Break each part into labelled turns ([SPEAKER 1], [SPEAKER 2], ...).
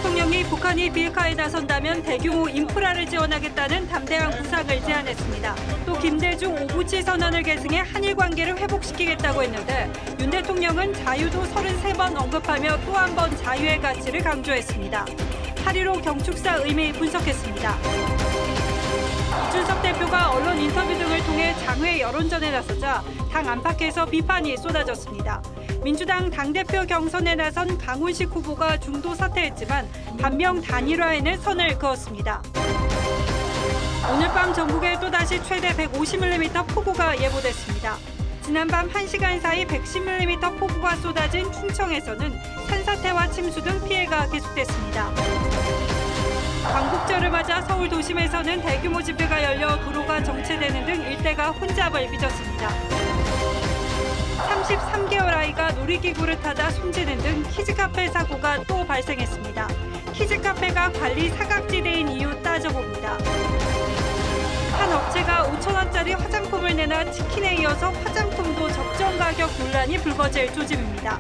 [SPEAKER 1] 대통령이 북한이 비핵화에 나선다면 대규모 인프라를 지원하겠다는 담대한 구상을 제안했습니다. 또 김대중 오부치 선언을 계승해 한일 관계를 회복시키겠다고 했는데 윤 대통령은 자유도 33번 언급하며 또 한 번 자유의 가치를 강조했습니다. 8.15 경축사 의미 분석했습니다. 이준석 대표가 언론 인터뷰 등을 통해 장외 여론전에 나서자 당 안팎에서 비판이 쏟아졌습니다. 민주당 당대표 경선에 나선 강훈식 후보가 중도 사퇴했지만 반명 단일화에는 선을 그었습니다. 오늘 밤 전국에 또다시 최대 150mm 폭우가 예보됐습니다. 지난밤 1시간 사이 110mm 폭우가 쏟아진 충청에서는 산사태와 침수 등 피해가 계속됐습니다. 광복절을 맞아 서울 도심에서는 대규모 집회가 열려 도로가 정체되는 등 일대가 혼잡을 빚었습니다. 33개월 아이가 놀이기구를 타다 숨지는 등 키즈카페 사고가 또 발생했습니다. 키즈카페가 관리 사각지대인 이유 따져봅니다. 한 업체가 5,000원짜리 화장품을 내놔 치킨에 이어서 화장품도 적정 가격 논란이 불거질 조짐입니다.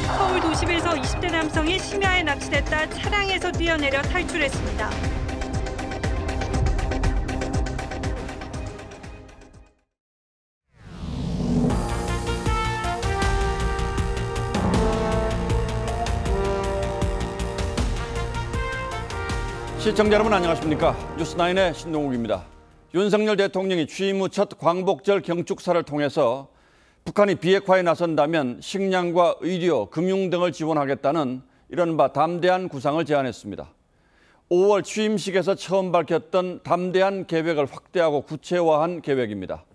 [SPEAKER 1] 서울 도심에서 20대 남성이 심야에 납치됐다 차량에서 뛰어내려 탈출했습니다.
[SPEAKER 2] 시청자 여러분 안녕하십니까? 뉴스9의 신동욱입니다. 윤석열 대통령이 취임 후 첫 광복절 경축사를 통해서 북한이 비핵화에 나선다면 식량과 의료, 금융 등을 지원하겠다는 이른바 담대한 구상을 제안했습니다. 5월 취임식에서 처음 밝혔던 담대한 계획을 확대하고 구체화한 계획입니다.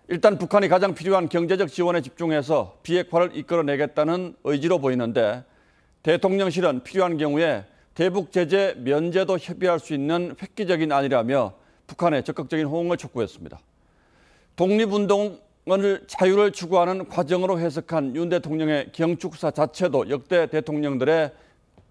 [SPEAKER 2] 일단 북한이 가장 필요한 경제적 지원에 집중해서 비핵화를 이끌어내겠다는 의지로 보이는데 대통령실은 필요한 경우에 대북 제재 면제도 협의할 수 있는 획기적인 안이라며 북한에 적극적인 호응을 촉구했습니다. 독립운동을 자유를 추구하는 과정으로 해석한 윤 대통령의 경축사 자체도 역대 대통령들의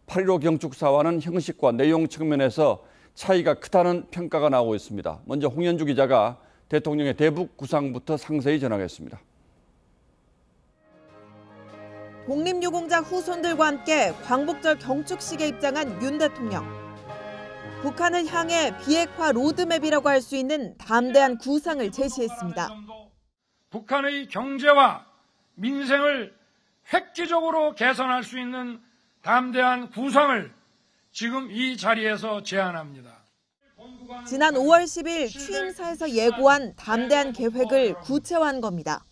[SPEAKER 2] 8.15 경축사와는 형식과 내용 측면에서 차이가 크다는 평가가 나오고 있습니다. 먼저 홍현주 기자가 대통령의 대북 구상부터 상세히 전하겠습니다.
[SPEAKER 3] 독립유공자 후손들과 함께 광복절 경축식에 입장한 윤 대통령. 북한을 향해 비핵화 로드맵이라고 할 수 있는 담대한 구상을 제시했습니다.
[SPEAKER 4] 북한의 경제와 민생을 획기적으로 개선할 수 있는 담대한 구상을 지금 이 자리에서 제안합니다.
[SPEAKER 3] 지난 5월 10일 취임사에서 예고한 담대한 계획을 구체화한 겁니다.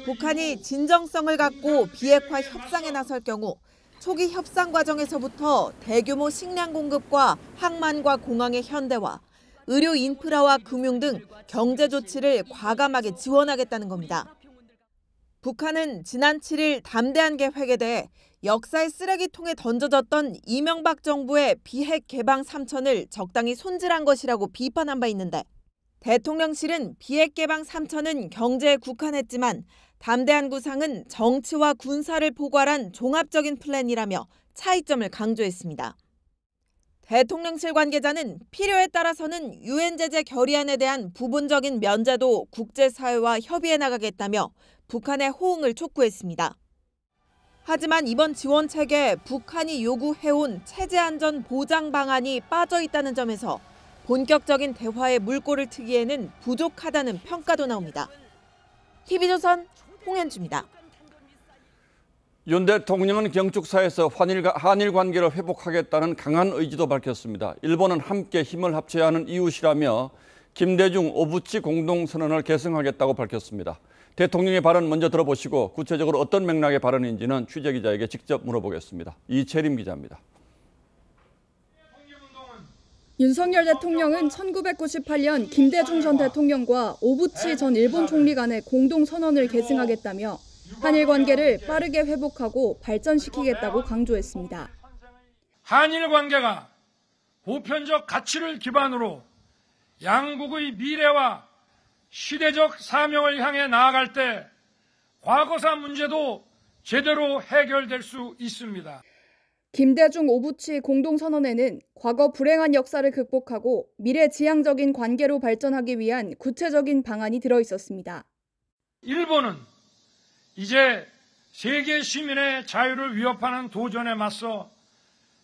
[SPEAKER 3] 북한이 진정성을 갖고 비핵화 협상에 나설 경우 초기 협상 과정에서부터 대규모 식량 공급과 항만과 공항의 현대화, 의료 인프라와 금융 등 경제 조치를 과감하게 지원하겠다는 겁니다. 북한은 지난 7일 담대한 계획에 대해 역사의 쓰레기통에 던져졌던 이명박 정부의 비핵 개방 3천을 적당히 손질한 것이라고 비판한 바 있는데 대통령실은 비핵 개방 3천은 경제에 국한했지만 담대한 구상은 정치와 군사를 포괄한 종합적인 플랜이라며 차이점을 강조했습니다. 대통령실 관계자는 필요에 따라서는 유엔 제재 결의안에 대한 부분적인 면제도 국제사회와 협의해 나가겠다며 북한의 호응을 촉구했습니다. 하지만 이번 지원 체계에 북한이 요구해온 체제 안전 보장 방안이 빠져 있다는 점에서 본격적인 대화의 물꼬를 트기에는 부족하다는 평가도 나옵니다. TV조선 홍현주입니다.
[SPEAKER 2] 윤 대통령은 경축사에서 한일 관계를 회복하겠다는 강한 의지도 밝혔습니다. 일본은 함께 힘을 합쳐야 하는 이웃이라며 김대중 오부치 공동선언을 계승하겠다고 밝혔습니다. 대통령의 발언 먼저 들어보시고 구체적으로 어떤 맥락의 발언인지는 취재기자에게 직접 물어보겠습니다. 이채림 기자입니다.
[SPEAKER 5] 윤석열 대통령은 1998년 김대중 전 대통령과 오부치 전 일본 총리 간의 공동선언을 계승하겠다며 한일 관계를 빠르게 회복하고 발전시키겠다고 강조했습니다.
[SPEAKER 4] 한일 관계가 보편적 가치를 기반으로 양국의 미래와 시대적 사명을 향해 나아갈 때 과거사 문제도 제대로 해결될 수 있습니다.
[SPEAKER 5] 김대중 오부치 공동선언에는 과거 불행한 역사를 극복하고 미래지향적인 관계로 발전하기 위한 구체적인 방안이 들어있었습니다.
[SPEAKER 4] 일본은 이제 세계 시민의 자유를 위협하는 도전에 맞서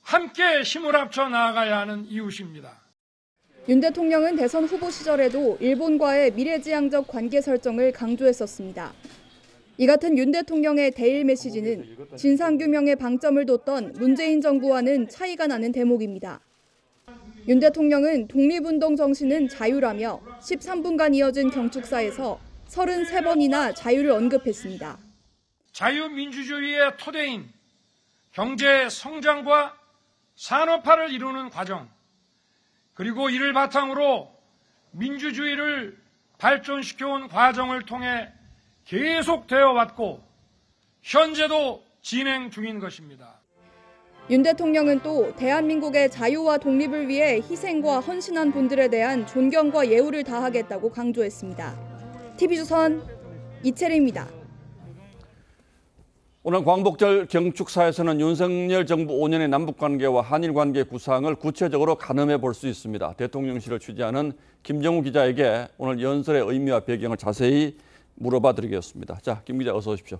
[SPEAKER 4] 함께 힘을 합쳐 나아가야 하는 이웃입니다.
[SPEAKER 5] 윤 대통령은 대선 후보 시절에도 일본과의 미래지향적 관계 설정을 강조했었습니다. 이 같은 윤 대통령의 대일 메시지는 진상규명에 방점을 뒀던 문재인 정부와는 차이가 나는 대목입니다. 윤 대통령은 독립운동 정신은 자유라며 13분간 이어진 경축사에서 33번이나 자유를 언급했습니다.
[SPEAKER 4] 자유민주주의의 토대인 경제 성장과 산업화를 이루는 과정, 그리고 이를 바탕으로 민주주의를 발전시켜온 과정을 통해 계속되어 왔고 현재도 진행 중인 것입니다.
[SPEAKER 5] 윤 대통령은 또 대한민국의 자유와 독립을 위해 희생과 헌신한 분들에 대한 존경과 예우를 다하겠다고 강조했습니다. TV조선 이채리입니다.
[SPEAKER 2] 오늘 광복절 경축사에서는 윤석열 정부 5년의 남북관계와 한일관계 구상을 구체적으로 가늠해 볼 수 있습니다. 대통령실을 취재하는 김정우 기자에게 오늘 연설의 의미와 배경을 자세히 물어봐 드리겠습니다. 자, 김 기자 어서 오십시오.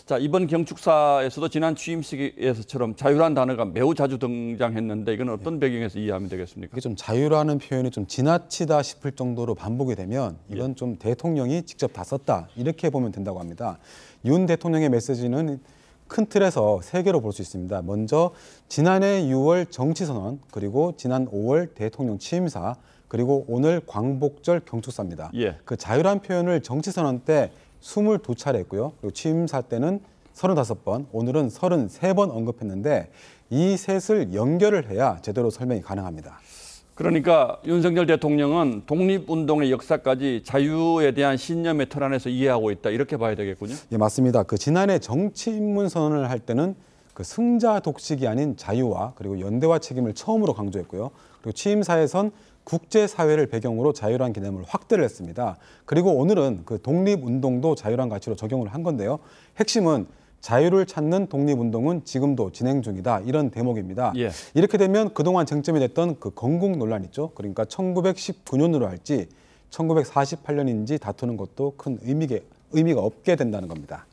[SPEAKER 2] 자, 이번 경축사에서도 지난 취임식에서처럼 자유란 단어가 매우 자주 등장했는데 이건 어떤 배경에서 이해하면 되겠습니까?
[SPEAKER 6] 이게 좀 자유라는 표현이 좀 지나치다 싶을 정도로 반복이 되면 이건 좀 대통령이 직접 다 썼다 이렇게 보면 된다고 합니다. 윤 대통령의 메시지는 큰 틀에서 세 개로 볼 수 있습니다. 먼저 지난해 6월 정치선언, 그리고 지난 5월 대통령 취임사, 그리고 오늘 광복절 경축사입니다.
[SPEAKER 2] 예.
[SPEAKER 6] 그 자유란 표현을 정치선언 때 22차례 했고요. 그리고 취임사 때는 35번, 오늘은 33번 언급했는데 이 셋을 연결을 해야 제대로 설명이 가능합니다.
[SPEAKER 2] 그러니까 윤석열 대통령은 독립운동의 역사까지 자유에 대한 신념의 틀 안에서 이해하고 있다 이렇게 봐야 되겠군요.
[SPEAKER 6] 예, 맞습니다. 그 지난해 정치인문 선언을 할 때는 그 승자 독식이 아닌 자유와 그리고 연대와 책임을 처음으로 강조했고요. 그리고 취임사에선 국제사회를 배경으로 자유란 개념을 확대를 했습니다. 그리고 오늘은 그 독립운동도 자유란 가치로 적용을 한 건데요. 핵심은 자유를 찾는 독립운동은 지금도 진행 중이다. 이런 대목입니다.
[SPEAKER 2] 예.
[SPEAKER 6] 이렇게 되면 그동안 쟁점이 됐던 그 건국 논란 있죠. 그러니까 1919년으로 할지 1948년인지 다투는 것도 큰 의미가 없게 된다는 겁니다.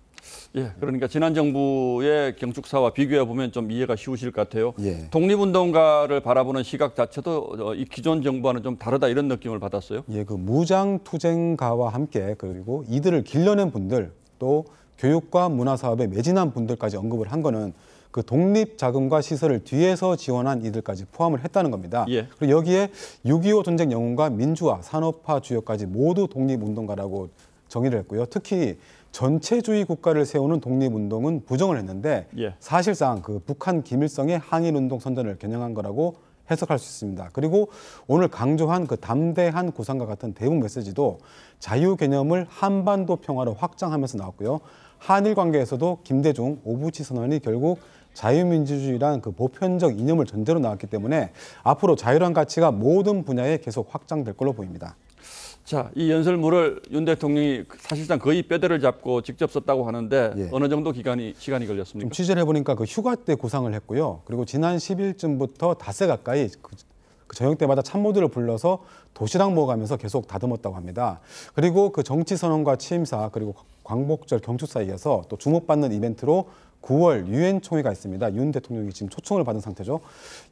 [SPEAKER 2] 예, 그러니까 지난 정부의 경축사와 비교해 보면 좀 이해가 쉬우실 것 같아요.
[SPEAKER 6] 예.
[SPEAKER 2] 독립운동가를 바라보는 시각 자체도 이 기존 정부와는 좀 다르다 이런 느낌을 받았어요.
[SPEAKER 6] 예, 그 무장투쟁가와 함께 그리고 이들을 길러낸 분들 또 교육과 문화사업에 매진한 분들까지 언급을 한 거는 그 독립자금과 시설을 뒤에서 지원한 이들까지 포함을 했다는 겁니다.
[SPEAKER 2] 예.
[SPEAKER 6] 그리고 여기에 6.25 전쟁 영웅과 민주화, 산업화 주역까지 모두 독립운동가라고 정의를 했고요. 특히 전체주의 국가를 세우는 독립운동은 부정을 했는데
[SPEAKER 2] 예.
[SPEAKER 6] 사실상 그 북한 김일성의 항일운동 선전을 겨냥한 거라고 해석할 수 있습니다. 그리고 오늘 강조한 그 담대한 구상과 같은 대북 메시지도 자유 개념을 한반도 평화로 확장하면서 나왔고요. 한일 관계에서도 김대중 오부치 선언이 결국 자유민주주의란 그 보편적 이념을 전제로 나왔기 때문에 앞으로 자유란 가치가 모든 분야에 계속 확장될 걸로 보입니다.
[SPEAKER 2] 자, 이 연설문을 윤 대통령이 사실상 거의 뼈대를 잡고 직접 썼다고 하는데
[SPEAKER 6] 예.
[SPEAKER 2] 어느 정도 시간이 걸렸습니까?
[SPEAKER 6] 좀 취재를 해보니까 그 휴가 때 구상을 했고요. 그리고 지난 10일쯤부터 닷새 가까이 그 저녁 때마다 참모들을 불러서 도시락 먹어가면서 계속 다듬었다고 합니다. 그리고 그 정치선언과 취임사 그리고 광복절 경축사에 이어서 또 주목받는 이벤트로 9월 유엔 총회가 있습니다. 윤 대통령이 지금 초청을 받은 상태죠.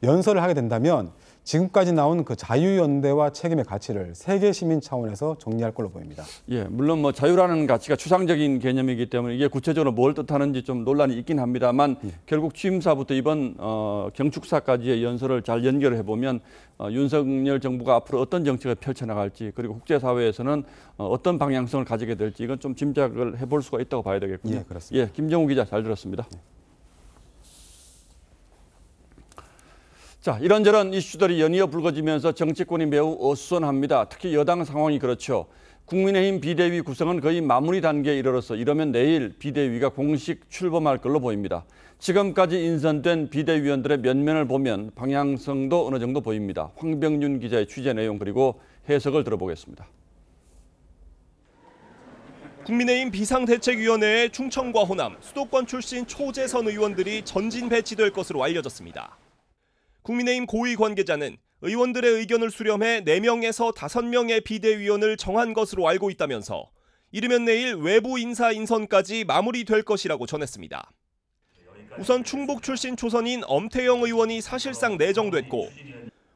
[SPEAKER 6] 연설을 하게 된다면 지금까지 나온 그 자유연대와 책임의 가치를 세계 시민 차원에서 정리할 걸로 보입니다.
[SPEAKER 2] 예, 물론 뭐 자유라는 가치가 추상적인 개념이기 때문에 이게 구체적으로 뭘 뜻하는지 좀 논란이 있긴 합니다만 결국 취임사부터 이번 경축사까지의 연설을 잘 연결해 보면 윤석열 정부가 앞으로 어떤 정책을 펼쳐나갈지 그리고 국제사회에서는 어떤 방향성을 가지게 될지 이건 좀 짐작을 해볼 수가 있다고 봐야 되겠군요.
[SPEAKER 6] 예, 그렇습니다.
[SPEAKER 2] 예, 김정우 기자 잘 들었습니다. 자, 이런저런 이슈들이 연이어 불거지면서 정치권이 매우 어수선합니다. 특히 여당 상황이 그렇죠. 국민의힘 비대위 구성은 거의 마무리 단계에 이르러서 이러면 내일 비대위가 공식 출범할 걸로 보입니다. 지금까지 인선된 비대위원들의 면면을 보면 방향성도 어느 정도 보입니다. 황병윤 기자의 취재 내용 그리고 해석을 들어보겠습니다.
[SPEAKER 7] 국민의힘 비상대책위원회에 충청과 호남, 수도권 출신 초재선 의원들이 전진 배치될 것으로 알려졌습니다. 국민의힘 고위 관계자는 의원들의 의견을 수렴해 4명에서 5명의 비대위원을 정한 것으로 알고 있다면서 이르면 내일 외부 인사 인선까지 마무리될 것이라고 전했습니다. 우선 충북 출신 초선인 엄태영 의원이 사실상 내정됐고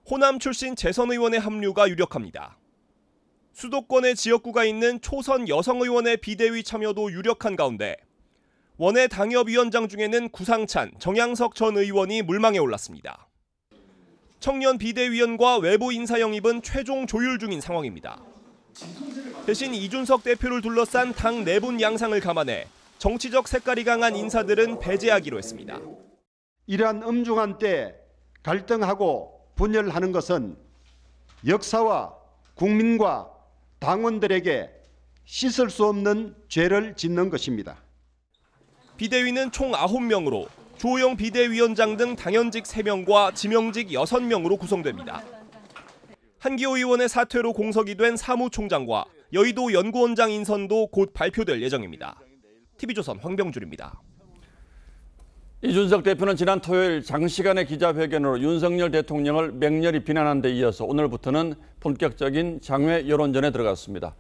[SPEAKER 7] 호남 출신 재선 의원의 합류가 유력합니다. 수도권에 지역구가 있는 초선 여성 의원의 비대위 참여도 유력한 가운데 원외 당협위원장 중에는 구상찬, 정양석 전 의원이 물망에 올랐습니다. 청년 비대위원과 외부 인사 영입은 최종 조율 중인 상황입니다. 대신 이준석 대표를 둘러싼 당 내분 양상을 감안해 정치적 색깔이 강한 인사들은 배제하기로 했습니다.
[SPEAKER 8] 이러한 엄중한 때 갈등하고 분열하는 것은 역사와 국민과 당원들에게 씻을 수 없는 죄를 짓는 것입니다.
[SPEAKER 7] 비대위는 총 9명으로 조호영 비대위원장 등 당연직 3명과 지명직 6명으로 구성됩니다. 한기호 의원의 사퇴로 공석이 된 사무총장과 여의도 연구원장 인선도 곧 발표될 예정입니다. TV조선 황병준입니다.
[SPEAKER 2] 이준석 대표는 지난 토요일 장시간의 기자회견으로 윤석열 대통령을 맹렬히 비난한 데 이어서 오늘부터는 본격적인 장외 여론전에 들어갔습니다.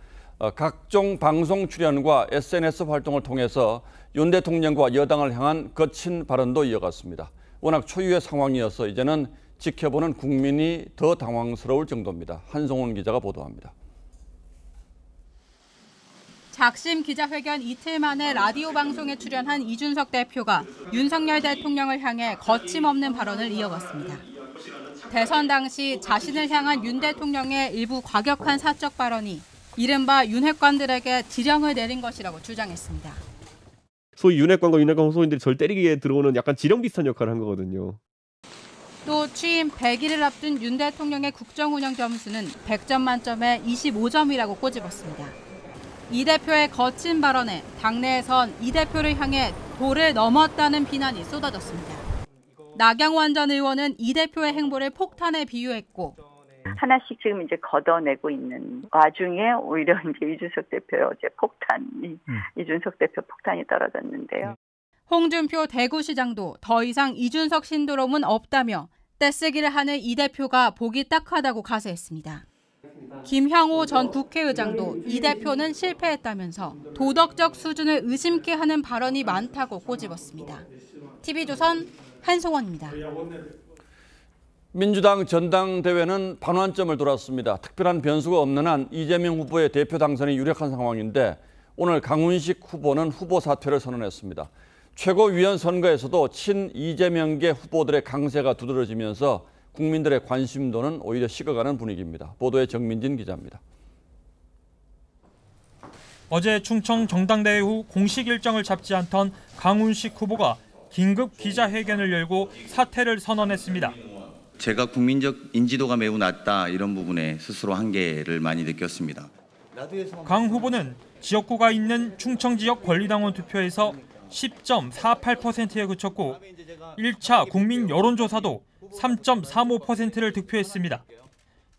[SPEAKER 2] 각종 방송 출연과 SNS 활동을 통해서 윤 대통령과 여당을 향한 거친 발언도 이어갔습니다. 워낙 초유의 상황이어서 이제는 지켜보는 국민이 더 당황스러울 정도입니다. 한송원 기자가 보도합니다.
[SPEAKER 9] 작심 기자회견 이틀 만에 라디오 방송에 출연한 이준석 대표가 윤석열 대통령을 향해 거침없는 발언을 이어갔습니다. 대선 당시 자신을 향한 윤 대통령의 일부 과격한 사적 발언이 이른바 윤핵관들에게 지령을 내린 것이라고 주장했습니다.
[SPEAKER 10] 소위 윤핵관과 윤핵관 호소인들이 절 때리기에 들어오는 약간 지령 비슷한 역할을 한 거거든요.
[SPEAKER 9] 또 취임 100일을 앞둔 윤 대통령의 국정운영 점수는 100점 만점에 25점이라고 꼬집었습니다. 이 대표의 거친 발언에 당내에선 이 대표를 향해 도를 넘었다는 비난이 쏟아졌습니다. 나경원 전 의원은 이 대표의 행보를 폭탄에 비유했고
[SPEAKER 11] 하나씩 지금 이제 걷어내고 있는 와중에 오히려 이제 이준석 대표의 어제 이준석 대표 폭탄이 떨어졌는데요.
[SPEAKER 9] 홍준표 대구시장도 더 이상 이준석 신드롬은 없다며 떼쓰기를 하는 이 대표가 보기 딱하다고 가세했습니다. 김향호 전 국회의장도 이 대표는 실패했다면서 도덕적 수준을 의심케 하는 발언이 많다고 꼬집었습니다. TV조선 한송원입니다.
[SPEAKER 2] 민주당 전당대회는 반환점을 돌았습니다. 특별한 변수가 없는 한 이재명 후보의 대표 당선이 유력한 상황인데 오늘 강훈식 후보는 후보 사퇴를 선언했습니다. 최고위원 선거에서도 친 이재명계 후보들의 강세가 두드러지면서 국민들의 관심도는 오히려 식어가는 분위기입니다. 보도에 정민진 기자입니다.
[SPEAKER 12] 어제 충청 전당대회 후 공식 일정을 잡지 않던 강훈식 후보가 긴급 기자회견을 열고 사퇴를 선언했습니다.
[SPEAKER 13] 제가 국민적 인지도가 매우 낮다 이런 부분에 스스로 한계를 많이 느꼈습니다.
[SPEAKER 12] 강 후보는 지역구가 있는 충청 지역 권리당원 투표에서 10.48%에 그쳤고 1차 국민 여론조사도 3.35%를 득표했습니다.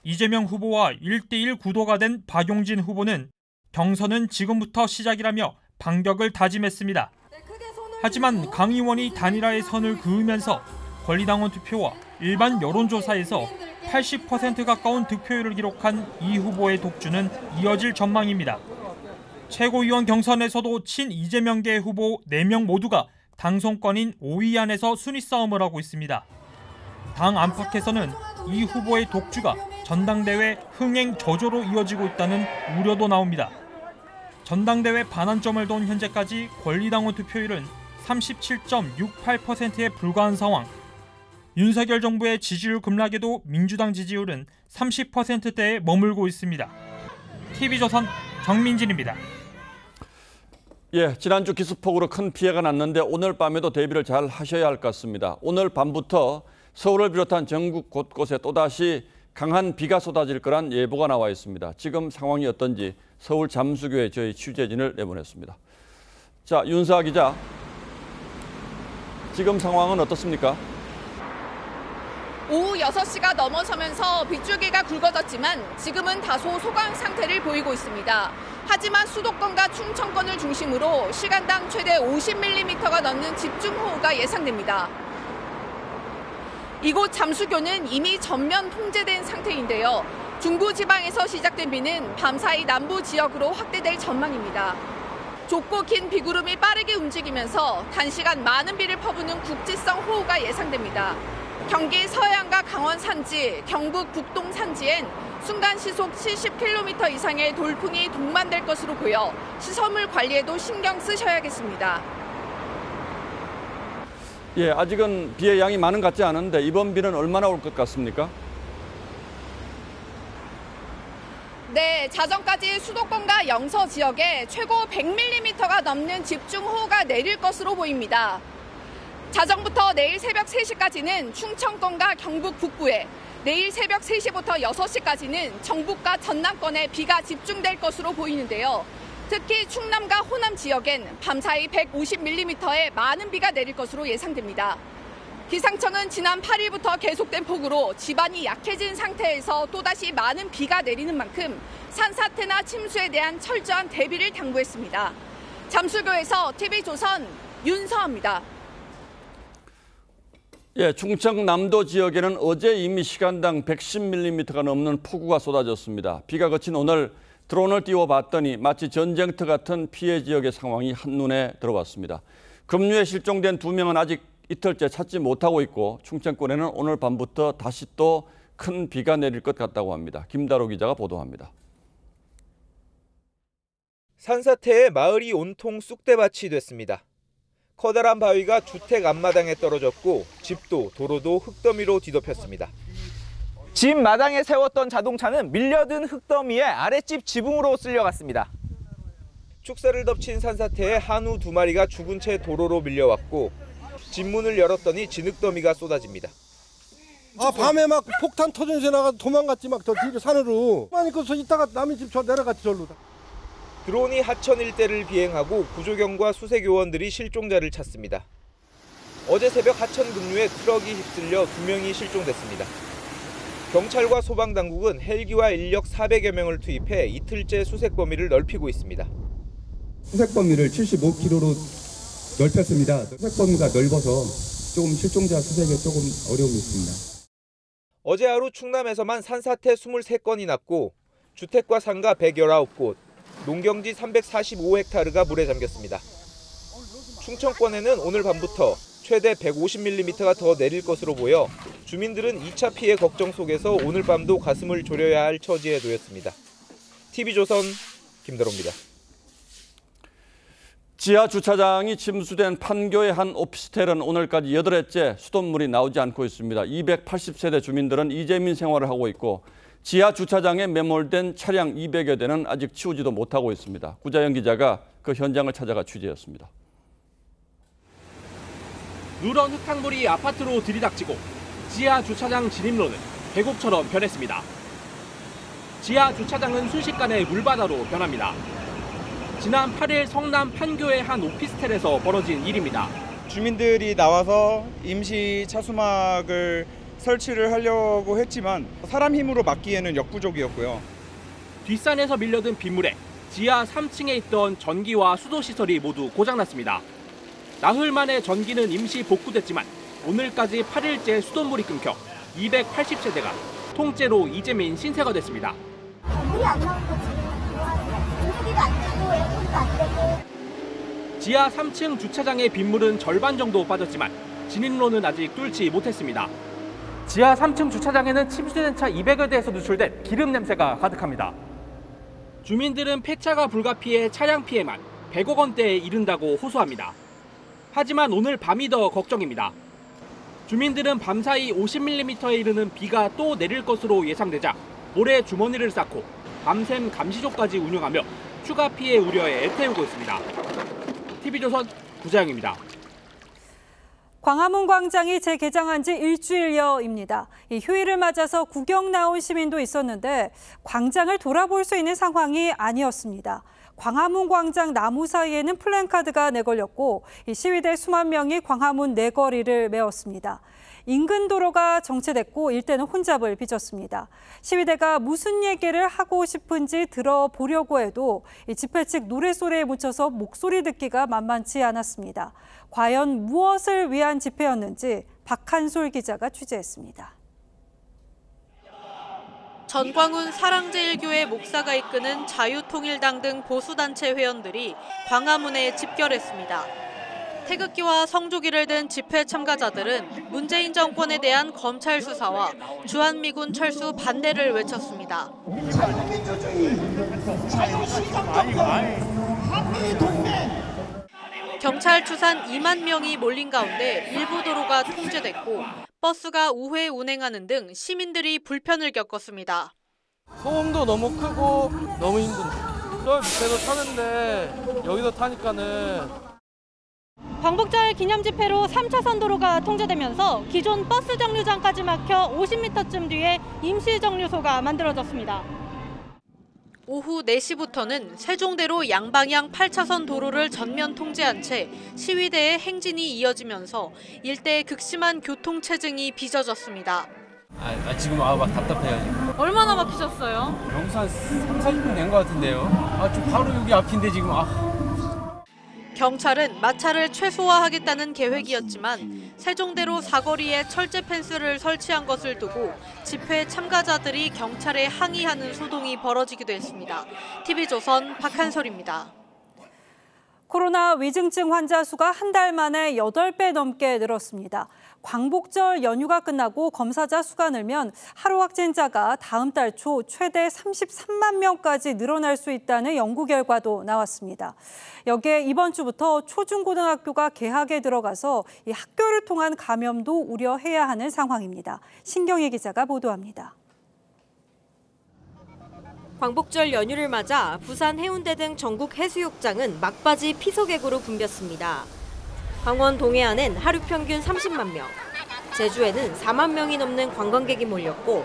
[SPEAKER 12] 이재명 후보와 1대1 구도가 된 박용진 후보는 경선은 지금부터 시작이라며 반격을 다짐했습니다. 하지만 강 의원이 단일화의 선을 그으면서 권리당원 투표와 일반 여론조사에서 80% 가까운 득표율을 기록한 이 후보의 독주는 이어질 전망입니다. 최고위원 경선에서도 친 이재명계 후보 4명 모두가 당선권인 5위 안에서 순위 싸움을 하고 있습니다. 당 안팎에서는 이 후보의 독주가 전당대회 흥행 저조로 이어지고 있다는 우려도 나옵니다. 전당대회 반환점을 돈 현재까지 권리당원 투표율은 37.68%에 불과한 상황. 윤석열 정부의 지지율 급락에도 민주당 지지율은 30%대에 머물고 있습니다. TV조선 정민진입니다.
[SPEAKER 2] 지난주 기습폭우로 큰 피해가 났는데 오늘 밤에도 대비를 잘 하셔야 할 것 같습니다. 오늘 밤부터 서울을 비롯한 전국 곳곳에 또다시 강한 비가 쏟아질 거란 예보가 나와 있습니다. 지금 상황이 어떤지 서울 잠수교에 저희 취재진을 내보냈습니다. 자, 윤사 기자, 지금 상황은 어떻습니까?
[SPEAKER 14] 오후 6시가 넘어서면서 빗줄기가 굵어졌지만 지금은 다소 소강 상태를 보이고 있습니다. 하지만 수도권과 충청권을 중심으로 시간당 최대 50mm가 넘는 집중호우가 예상됩니다. 이곳 잠수교는 이미 전면 통제된 상태인데요. 중부지방에서 시작된 비는 밤사이 남부 지역으로 확대될 전망입니다. 좁고 긴 비구름이 빠르게 움직이면서 단시간 많은 비를 퍼부는 국지성 호우가 예상됩니다. 경기 서해안과 강원 산지, 경북 북동 산지엔 순간 시속 70km 이상의 돌풍이 동반될 것으로 보여 시설물 관리에도 신경 쓰셔야겠습니다.
[SPEAKER 2] 예, 아직은 비의 양이 많은 것 같지 않은데 이번 비는 얼마나 올 것 같습니까?
[SPEAKER 14] 네, 자정까지 수도권과 영서 지역에 최고 100mm가 넘는 집중호우가 내릴 것으로 보입니다. 자정부터 내일 새벽 3시까지는 충청권과 경북 북부에, 내일 새벽 3시부터 6시까지는 전북과 전남권에 비가 집중될 것으로 보이는데요. 특히 충남과 호남 지역엔 밤사이 150mm의 많은 비가 내릴 것으로 예상됩니다. 기상청은 지난 8일부터 계속된 폭우로 지반이 약해진 상태에서 또다시 많은 비가 내리는 만큼 산사태나 침수에 대한 철저한 대비를 당부했습니다. 잠수교에서 TV조선 윤서아입니다.
[SPEAKER 2] 예, 충청남도 지역에는 어제 이미 시간당 110mm가 넘는 폭우가 쏟아졌습니다. 비가 그친 오늘 드론을 띄워봤더니 마치 전쟁터 같은 피해 지역의 상황이 한눈에 들어왔습니다. 급류에 실종된 2명은 아직 이틀째 찾지 못하고 있고 충청권에는 오늘 밤부터 다시 또 큰 비가 내릴 것 같다고 합니다. 김다로 기자가 보도합니다.
[SPEAKER 15] 산사태에 마을이 온통 쑥대밭이 됐습니다. 커다란 바위가 주택 앞마당에 떨어졌고 집도 도로도 흙더미로 뒤덮였습니다. 집 마당에 세웠던 자동차는 밀려든 흙더미에 아랫집 지붕으로 쓸려갔습니다. 축사를 덮친 산사태에 한우 2마리가 죽은 채 도로로 밀려왔고 집 문을 열었더니 진흙더미가 쏟아집니다.
[SPEAKER 16] 밤에 막 폭탄 터진 새 나가 도망갔지 막 더 뒤로 산으로. 아니 그래서 이따가 남의 집 저 내려갔지 절로.
[SPEAKER 15] 드론이 하천 일대를 비행하고 구조경과 수색요원들이 실종자를 찾습니다. 어제 새벽 하천 급류에 트럭이 휩쓸려 2명이 실종됐습니다. 경찰과 소방당국은 헬기와 인력 400여 명을 투입해 이틀째 수색 범위를 넓히고 있습니다.
[SPEAKER 17] 수색 범위를 75km로 넓혔습니다. 수색 범위가 넓어서 조금 실종자 수색에 조금 어려움이 있습니다.
[SPEAKER 15] 어제 하루 충남에서만 산사태 23건이 났고 주택과 상가 119곳, 농경지 345헥타르가 물에 잠겼습니다. 충청권에는 오늘 밤부터 최대 150mm가 더 내릴 것으로 보여 주민들은 2차 피해 걱정 속에서 오늘 밤도 가슴을 졸여야 할 처지에 놓였습니다. TV조선 김다로입니다.
[SPEAKER 2] 지하 주차장이 침수된 판교의 한 오피스텔은 오늘까지 8회째 수돗물이 나오지 않고 있습니다. 280세대 주민들은 이재민 생활을 하고 있고 지하 주차장에 매몰된 차량 200여 대는 아직 치우지도 못하고 있습니다. 구자영 기자가 그 현장을 찾아가 취재했습니다.
[SPEAKER 18] 누런 흙탕물이 아파트로 들이닥치고 지하 주차장 진입로는 계곡처럼 변했습니다. 지하 주차장은 순식간에 물바다로 변합니다. 지난 8일 성남 판교의 한 오피스텔에서 벌어진 일입니다.
[SPEAKER 19] 주민들이 나와서 임시 차수막을 설치를 하려고 했지만 사람 힘으로 막기에는 역부족이었고요.
[SPEAKER 18] 뒷산에서 밀려든 빗물에 지하 3층에 있던 전기와 수도시설이 모두 고장났습니다. 나흘 만에 전기는 임시 복구됐지만 오늘까지 8일째 수돗물이 끊겨 280세대가 통째로 이재민 신세가 됐습니다.
[SPEAKER 20] 물이 안 나온 거지. 분위기가 안 되고 에어컨도 안 되고.
[SPEAKER 18] 지하 3층 주차장의 빗물은 절반 정도 빠졌지만 진입로는 아직 뚫지 못했습니다. 지하 3층 주차장에는 침수된 차 200여 대에서 누출된 기름 냄새가 가득합니다. 주민들은 폐차가 불가피해 차량 피해만 100억 원대에 이른다고 호소합니다. 하지만 오늘 밤이 더 걱정입니다. 주민들은 밤사이 50mm에 이르는 비가 또 내릴 것으로 예상되자 모래 주머니를 쌓고 밤샘 감시조까지 운영하며 추가 피해 우려에 애태우고 있습니다. TV조선 구자영입니다.
[SPEAKER 1] 광화문 광장이 재개장한 지 일주일여입니다. 이 휴일을 맞아서 구경 나온 시민도 있었는데 광장을 돌아볼 수 있는 상황이 아니었습니다. 광화문 광장 나무 사이에는 플랜카드가 내걸렸고 이 시위대 수만 명이 광화문 내거리를 메웠습니다. 인근 도로가 정체됐고 일대는 혼잡을 빚었습니다. 시위대가 무슨 얘기를 하고 싶은지 들어보려고 해도 이 집회 측 노래소리에 묻혀서 목소리 듣기가 만만치 않았습니다. 과연 무엇을 위한 집회였는지 박한솔 기자가 취재했습니다.
[SPEAKER 9] 전광훈 사랑제일교회 목사가 이끄는 자유통일당 등 보수단체 회원들이 광화문에 집결했습니다. 태극기와 성조기를 든 집회 참가자들은 문재인 정권에 대한 검찰 수사와 주한미군 철수 반대를 외쳤습니다. 경찰 추산 2만 명이 몰린 가운데 일부 도로가 통제됐고 버스가 우회 운행하는 등 시민들이 불편을 겪었습니다.
[SPEAKER 21] 소음도 너무 크고 너무 힘든데. 저 밑에서 타는데 여기서 타니까는.
[SPEAKER 22] 광복절 기념 집회로 3차선 도로가 통제되면서 기존 버스 정류장까지 막혀 50m쯤 뒤에 임시 정류소가 만들어졌습니다.
[SPEAKER 9] 오후 4시부터는 세종대로 양방향 8차선 도로를 전면 통제한 채 시위대의 행진이 이어지면서 일대 극심한 교통체증이 빚어졌습니다.
[SPEAKER 21] 지금 막 답답해요. 지금.
[SPEAKER 22] 얼마나 막히셨어요?
[SPEAKER 21] 영수 한 3, 40분 낸 것 같은데요. 좀 바로 여기 앞인데 지금.
[SPEAKER 9] 경찰은 마찰을 최소화하겠다는 계획이었지만 세종대로 사거리에 철제 펜스를 설치한 것을 두고 집회 참가자들이 경찰에 항의하는 소동이 벌어지기도 했습니다. TV조선 박한솔입니다.
[SPEAKER 1] 코로나 위중증 환자 수가 한 달 만에 8배 넘게 늘었습니다. 광복절 연휴가 끝나고 검사자 수가 늘면 하루 확진자가 다음 달 초 최대 33만 명까지 늘어날 수 있다는 연구 결과도 나왔습니다. 여기에 이번 주부터 초중고등학교가 개학에 들어가서 이 학교를 통한 감염도 우려해야 하는 상황입니다. 신경희 기자가 보도합니다.
[SPEAKER 23] 광복절 연휴를 맞아 부산 해운대 등 전국 해수욕장은 막바지 피서객으로 붐볐습니다. 강원 동해안엔 하루 평균 30만 명, 제주에는 4만 명이 넘는 관광객이 몰렸고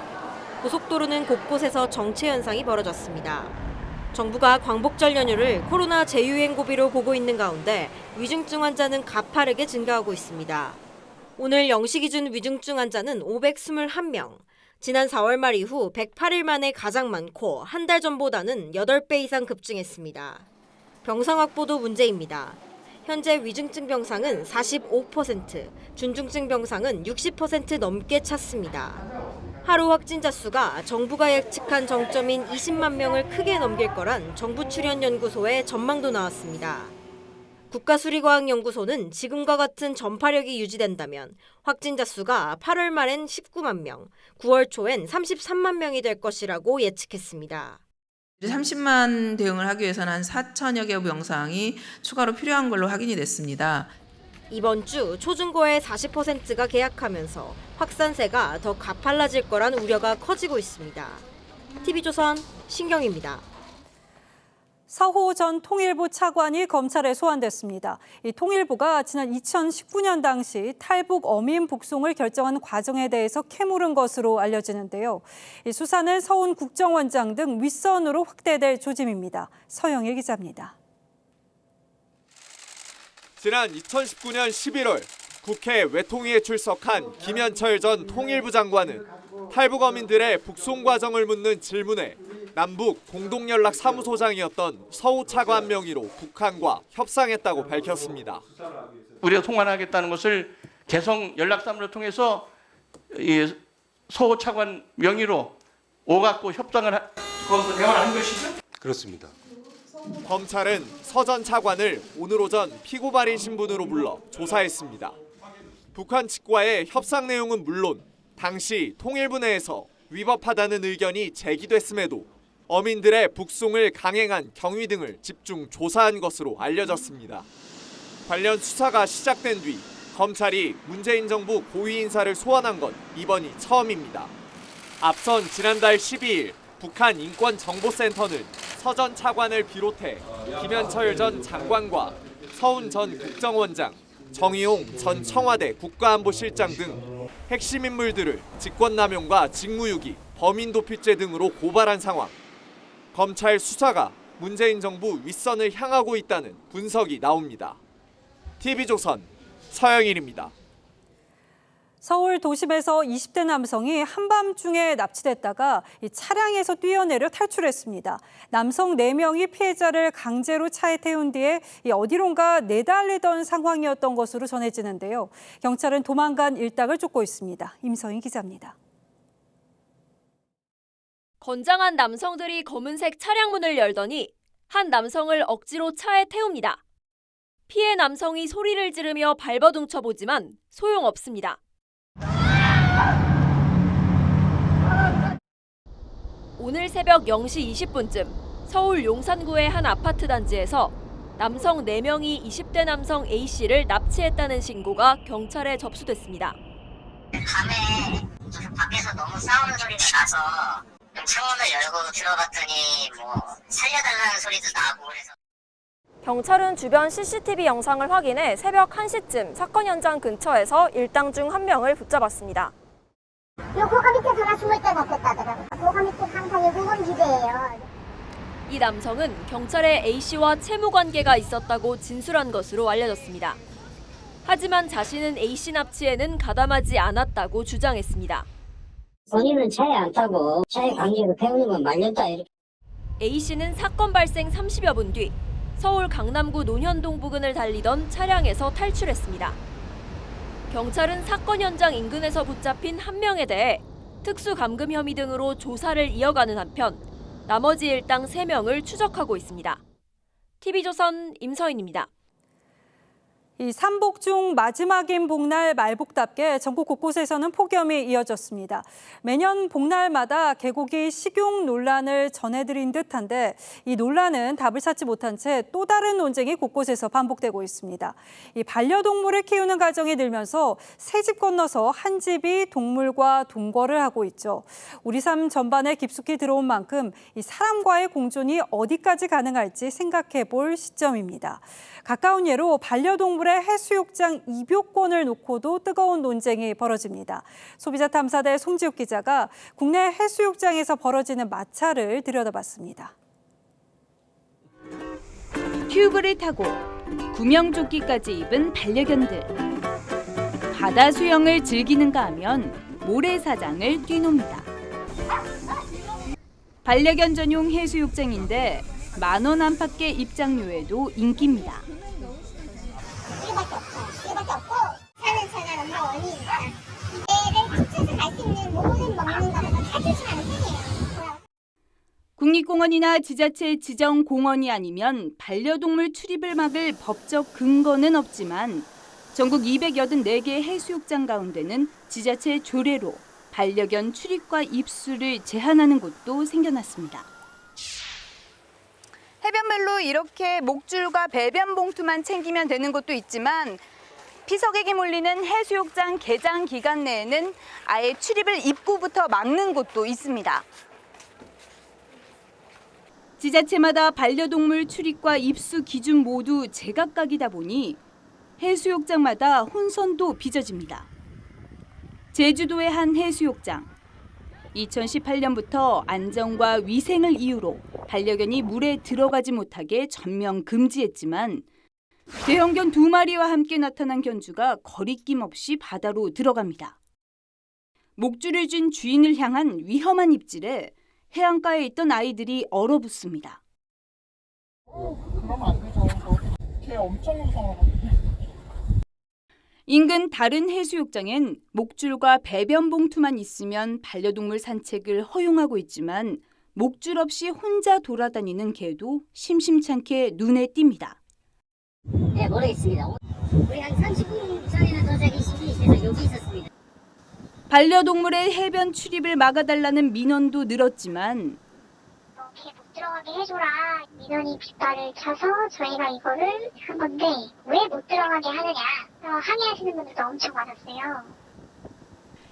[SPEAKER 23] 고속도로는 곳곳에서 정체 현상이 벌어졌습니다. 정부가 광복절 연휴를 코로나 재유행 고비로 보고 있는 가운데 위중증 환자는 가파르게 증가하고 있습니다. 오늘 0시 기준 위중증 환자는 521명. 지난 4월 말 이후 108일 만에 가장 많고 한 달 전보다는 8배 이상 급증했습니다. 병상 확보도 문제입니다. 현재 위중증 병상은 45%, 준중증 병상은 60% 넘게 찼습니다. 하루 확진자 수가 정부가 예측한 정점인 20만 명을 크게 넘길 거란 정부출연연구소의 전망도 나왔습니다. 국가수리과학연구소는 지금과 같은 전파력이 유지된다면 확진자 수가 8월 말엔 19만 명, 9월 초엔 33만 명이 될 것이라고 예측했습니다.
[SPEAKER 24] 30만 대응을 하기 위해서는 한 4천여 개 병상이 추가로 필요한 걸로 확인이 됐습니다.
[SPEAKER 23] 이번 주 초중고의 40%가 개학하면서 확산세가 더 가팔라질 거란 우려가 커지고 있습니다. TV조선 신경입니다.
[SPEAKER 1] 서호 전 통일부 차관이 검찰에 소환됐습니다. 이 통일부가 지난 2019년 당시 탈북 어민 북송을 결정한 과정에 대해서 캐물은 것으로 알려지는데요. 이 수사는 서훈 국정원장 등 윗선으로 확대될 조짐입니다. 서영일 기자입니다.
[SPEAKER 25] 지난 2019년 11월 국회 외통위에 출석한 김현철 전 통일부 장관은 탈북 어민들의 북송 과정을 묻는 질문에 남북 공동연락사무소장이었던 서호 차관 명의로 북한과 협상했다고 밝혔습니다.
[SPEAKER 26] 우리가 통화하겠다는 것을 개성 연락사무를 통해서 이 서호 차관 명의로 오갖고 협상을 거기서 대화를 한 것이죠?
[SPEAKER 25] 그렇습니다. 검찰은 서 전 차관을 오늘 오전 피고발인 신분으로 불러 조사했습니다. 북한 측과의 협상 내용은 물론 당시 통일부 내에서 위법하다는 의견이 제기됐음에도 어민들의 북송을 강행한 경위 등을 집중 조사한 것으로 알려졌습니다. 관련 수사가 시작된 뒤 검찰이 문재인 정부 고위 인사를 소환한 건 이번이 처음입니다. 앞선 지난달 12일 북한 인권정보센터는 서 전 차관을 비롯해 김현철 전 장관과 서훈 전 국정원장, 정의용 전 청와대 국가안보실장 등 핵심 인물들을 직권남용과 직무유기, 범인도피죄 등으로 고발한 상황. 검찰 수사가 문재인 정부 윗선을 향하고 있다는 분석이 나옵니다. TV조선 서영일입니다.
[SPEAKER 1] 서울 도심에서 20대 남성이 한밤중에 납치됐다가 차량에서 뛰어내려 탈출했습니다. 남성 4명이 피해자를 강제로 차에 태운 뒤에 어디론가 내달리던 상황이었던 것으로 전해지는데요. 경찰은 도망간 일당을 쫓고 있습니다. 임서인 기자입니다.
[SPEAKER 3] 건장한 남성들이 검은색 차량 문을 열더니 한 남성을 억지로 차에 태웁니다. 피해 남성이 소리를 지르며 발버둥 쳐보지만 소용없습니다. 오늘 새벽 0시 20분쯤 서울 용산구의 한 아파트 단지에서 남성 4명이 20대 남성 A씨를 납치했다는 신고가 경찰에 접수됐습니다.
[SPEAKER 4] 밤에 밖에서 너무 싸우는 소리가 나서 창문을 열고 들어갔더니 살려달라는 소리도 나고 그래서.
[SPEAKER 3] 경찰은 주변 CCTV 영상을 확인해 새벽 1시쯤 사건 현장 근처에서 일당 중 한 명을 붙잡았습니다.
[SPEAKER 20] 요 고가 밑에 전화 숨을 때 잡혔다더라고요. 고가 밑에 항상 무건 기재예요.
[SPEAKER 3] 이 남성은 경찰에 A씨와 채무 관계가 있었다고 진술한 것으로 알려졌습니다. 하지만 자신은 A씨 납치에는 가담하지 않았다고 주장했습니다.
[SPEAKER 4] 본인은 차에 안 타고 차에 강제로 태우는 건 말렸다 이렇게.
[SPEAKER 3] A씨는 사건 발생 30여 분 뒤 서울 강남구 논현동 부근을 달리던 차량에서 탈출했습니다. 경찰은 사건 현장 인근에서 붙잡힌 한 명에 대해 특수감금 혐의 등으로 조사를 이어가는 한편 나머지 일당 3명을 추적하고 있습니다. TV조선 임서인입니다.
[SPEAKER 1] 이 삼복 중 마지막인 복날 말복답게 전국 곳곳에서는 폭염이 이어졌습니다. 매년 복날마다 계곡이 식용 논란을 전해드린 듯한데 이 논란은 답을 찾지 못한 채 또 다른 논쟁이 곳곳에서 반복되고 있습니다. 이 반려동물을 키우는 가정이 늘면서 새 집 건너서 한 집이 동물과 동거를 하고 있죠. 우리 삶 전반에 깊숙이 들어온 만큼 이 사람과의 공존이 어디까지 가능할지 생각해 볼 시점입니다. 가까운 예로 반려동물의 해수욕장 입요권을 놓고도 뜨거운 논쟁이 벌어집니다. 소비자 탐사대 송지욱 기자가 국내 해수욕장에서 벌어지는 마찰을 들여다봤습니다.
[SPEAKER 5] 튜브를 타고 구명조끼까지 입은 반려견들. 바다 수영을 즐기는가 하면 모래사장을 뛰놉니다. 반려견 전용 해수욕장인데 만원 안팎의 입장료에도 인기입니다.
[SPEAKER 20] 이거밖에 없고 사는 차가 너무 원이니까 애를 쫓아서 갈 수 있는 모든 먹는 거라도 다 주시는 편이에요.
[SPEAKER 5] 국립공원이나 지자체 지정 공원이 아니면 반려동물 출입을 막을 법적 근거는 없지만 전국 284개 해수욕장 가운데는 지자체 조례로 반려견 출입과 입수를 제한하는 곳도 생겨났습니다.
[SPEAKER 6] 해변별로 이렇게 목줄과 배변 봉투만 챙기면 되는 곳도 있지만 피서객이 몰리는 해수욕장 개장 기간 내에는 아예 출입을 입구부터 막는 곳도 있습니다.
[SPEAKER 5] 지자체마다 반려동물 출입과 입수 기준 모두 제각각이다 보니 해수욕장마다 혼선도 빚어집니다. 제주도의 한 해수욕장. 2018년부터 안전과 위생을 이유로 반려견이 물에 들어가지 못하게 전면 금지했지만 대형견 2마리와 함께 나타난 견주가 거리낌 없이 바다로 들어갑니다. 목줄을 쥔 주인을 향한 위험한 입질에 해안가에 있던 아이들이 얼어붙습니다.
[SPEAKER 7] 그러면 안 되죠. 걔 엄청 무서워하거든요.
[SPEAKER 5] 인근 다른 해수욕장엔 목줄과 배변 봉투만 있으면 반려동물 산책을 허용하고 있지만 목줄 없이 혼자 돌아다니는 개도 심심찮게 눈에 띕니다.
[SPEAKER 4] 네, 모르겠습니다. 우리 한 30분 전에는 도착이 시키셔서 여기 있었습니다.
[SPEAKER 5] 반려동물의 해변 출입을 막아달라는 민원도 늘었지만
[SPEAKER 20] 개 못 들어가게 해줘라. 민원이 빗발을 쳐서 저희가 이거를 한 건데 왜 못 들어가게 하느냐 항의하시는 분들도 엄청 많았어요.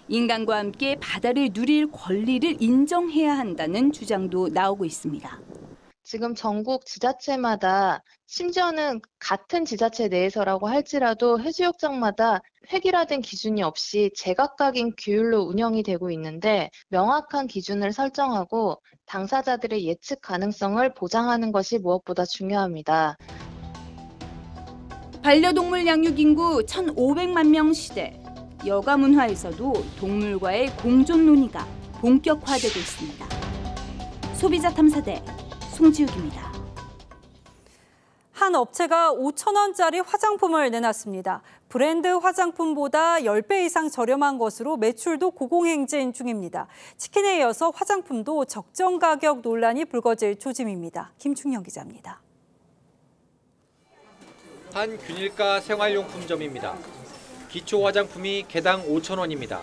[SPEAKER 5] 인간과 함께 바다를 누릴 권리를 인정해야 한다는 주장도 나오고 있습니다.
[SPEAKER 8] 지금 전국 지자체마다 심지어는 같은 지자체 내에서라고 할지라도 해수욕장마다 획일화된 기준이 없이 제각각인 규율로 운영이 되고 있는데 명확한 기준을 설정하고 당사자들의 예측 가능성을 보장하는 것이 무엇보다 중요합니다.
[SPEAKER 5] 반려동물 양육 인구 1,500만 명 시대, 여가 문화에서도 동물과의 공존 논의가 본격화되고 있습니다. 소비자 탐사대 송지욱입니다.
[SPEAKER 1] 한 업체가 5,000원짜리 화장품을 내놨습니다. 브랜드 화장품보다 10배 이상 저렴한 것으로 매출도 고공행진 중입니다. 치킨에 이어서 화장품도 적정 가격 논란이 불거질 조짐입니다. 김충영 기자입니다.
[SPEAKER 10] 한 균일가 생활용품점입니다. 기초 화장품이 개당 5,000원입니다.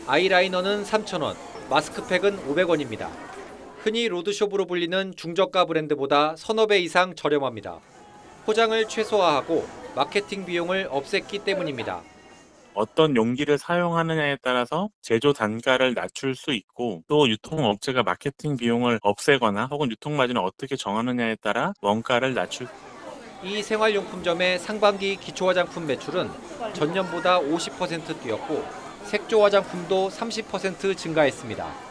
[SPEAKER 10] 아이라이너는 3,000원, 마스크팩은 500원입니다. 흔히 로드숍으로 불리는 중저가 브랜드보다 서너 배 이상 저렴합니다. 포장을 최소화하고 마케팅 비용을 없앴기 때문입니다.
[SPEAKER 11] 어떤 용기를 사용하느냐에 따라서 제조 단가를 낮출 수 있고 또 유통업체가 마케팅 비용을 없애거나 혹은 유통마진을 어떻게 정하느냐에 따라 원가를 낮출
[SPEAKER 10] 이 생활용품점의 상반기 기초화장품 매출은 전년보다 50% 뛰었고 색조 화장품도 30% 증가했습니다.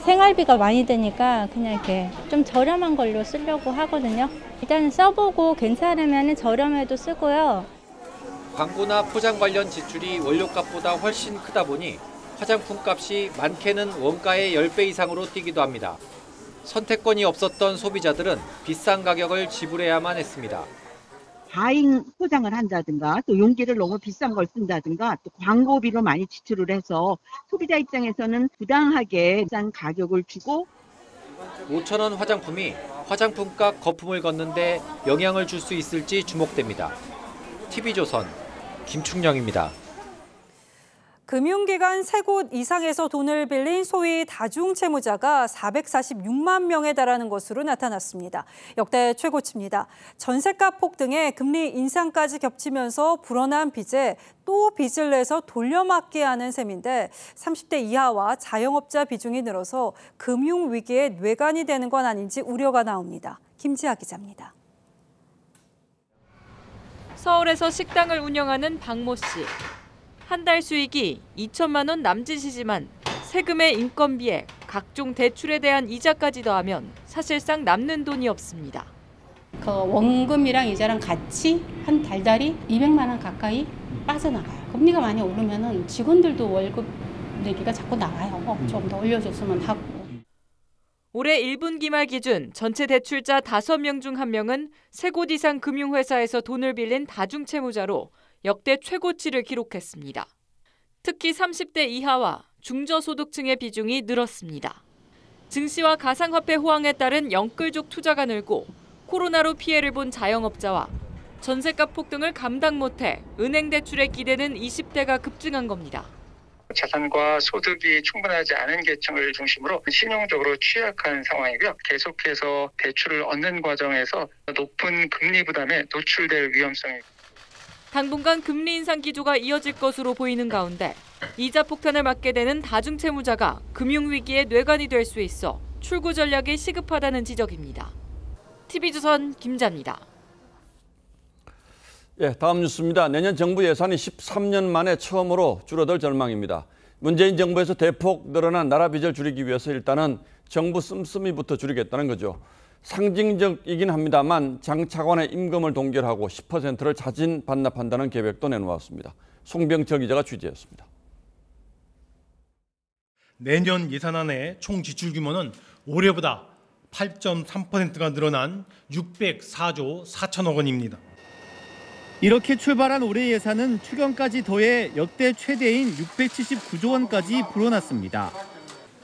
[SPEAKER 12] 생활비가 많이 드니까 그냥 이렇게 좀 저렴한 걸로 쓰려고 하거든요. 일단 써보고 괜찮으면 저렴해도 쓰고요.
[SPEAKER 10] 광고나 포장 관련 지출이 원료값보다 훨씬 크다 보니 화장품 값이 많게는 원가의 10배 이상으로 뛰기도 합니다. 선택권이 없었던 소비자들은 비싼 가격을 지불해야만 했습니다.
[SPEAKER 13] 과잉 포장을 한다든가 또 용기를 너무 비싼 걸 쓴다든가 또 광고비로 많이 지출을 해서 소비자 입장에서는 부당하게 비싼 가격을 주고
[SPEAKER 10] 5,000원 화장품이 화장품값 거품을 걷는데 영향을 줄 수 있을지 주목됩니다. TV조선 김충영입니다.
[SPEAKER 1] 금융기관 3곳 이상에서 돈을 빌린 소위 다중채무자가 446만 명에 달하는 것으로 나타났습니다. 역대 최고치입니다. 전셋값 폭등에 금리 인상까지 겹치면서 불어난 빚에 또 빚을 내서 돌려막게 하는 셈인데 30대 이하와 자영업자 비중이 늘어서 금융위기의 뇌관이 되는 건 아닌지 우려가 나옵니다. 김지아 기자입니다.
[SPEAKER 23] 서울에서 식당을 운영하는 박모 씨. 한 달 수익이 2천만 원 남짓이지만 세금의 인건비에 각종 대출에 대한 이자까지 더하면 사실상 남는 돈이 없습니다.
[SPEAKER 14] 그 원금이랑 이자랑 같이 한 달달이 200만 원 가까이 빠져나가요. 금리가 많이 오르면은 직원들도 월급 내기가 자꾸 나와요. 좀 더 올려줬으면 하고.
[SPEAKER 23] 올해 1분기 말 기준 전체 대출자 5명 중 1명은 3곳 이상 금융회사에서 돈을 빌린 다중채무자로 역대 최고치를 기록했습니다. 특히 30대 이하와 중저소득층의 비중이 늘었습니다. 증시와 가상화폐 호황에 따른 영끌족 투자가 늘고 코로나로 피해를 본 자영업자와 전셋값 폭등을 감당 못해 은행 대출에 기대는 20대가 급증한 겁니다.
[SPEAKER 16] 자산과 소득이 충분하지 않은 계층을 중심으로 신용적으로 취약한 상황이고요. 계속해서 대출을 얻는 과정에서 높은 금리 부담에 노출될 위험성이
[SPEAKER 23] 당분간 금리 인상 기조가 이어질 것으로 보이는 가운데 이자 폭탄을 맞게 되는 다중채무자가 금융위기의 뇌관이 될 수 있어 출구 전략이 시급하다는 지적입니다. TV조선 김자입니다.
[SPEAKER 2] 예, 다음 뉴스입니다. 내년 정부 예산이 13년 만에 처음으로 줄어들 전망입니다. 문재인 정부에서 대폭 늘어난 나라 빚을 줄이기 위해서 일단은 정부 씀씀이부터 줄이겠다는 거죠. 상징적이긴 합니다만 장 차관의 임금을 동결하고 10%를 자진 반납한다는 계획도 내놓았습니다. 송병철 기자가 취재했습니다.
[SPEAKER 27] 내년 예산안의 총 지출 규모는 올해보다 8.3%가 늘어난 604조 4천억 원입니다.
[SPEAKER 28] 이렇게 출발한 올해 예산은 추경까지 더해 역대 최대인 679조 원까지 불어났습니다.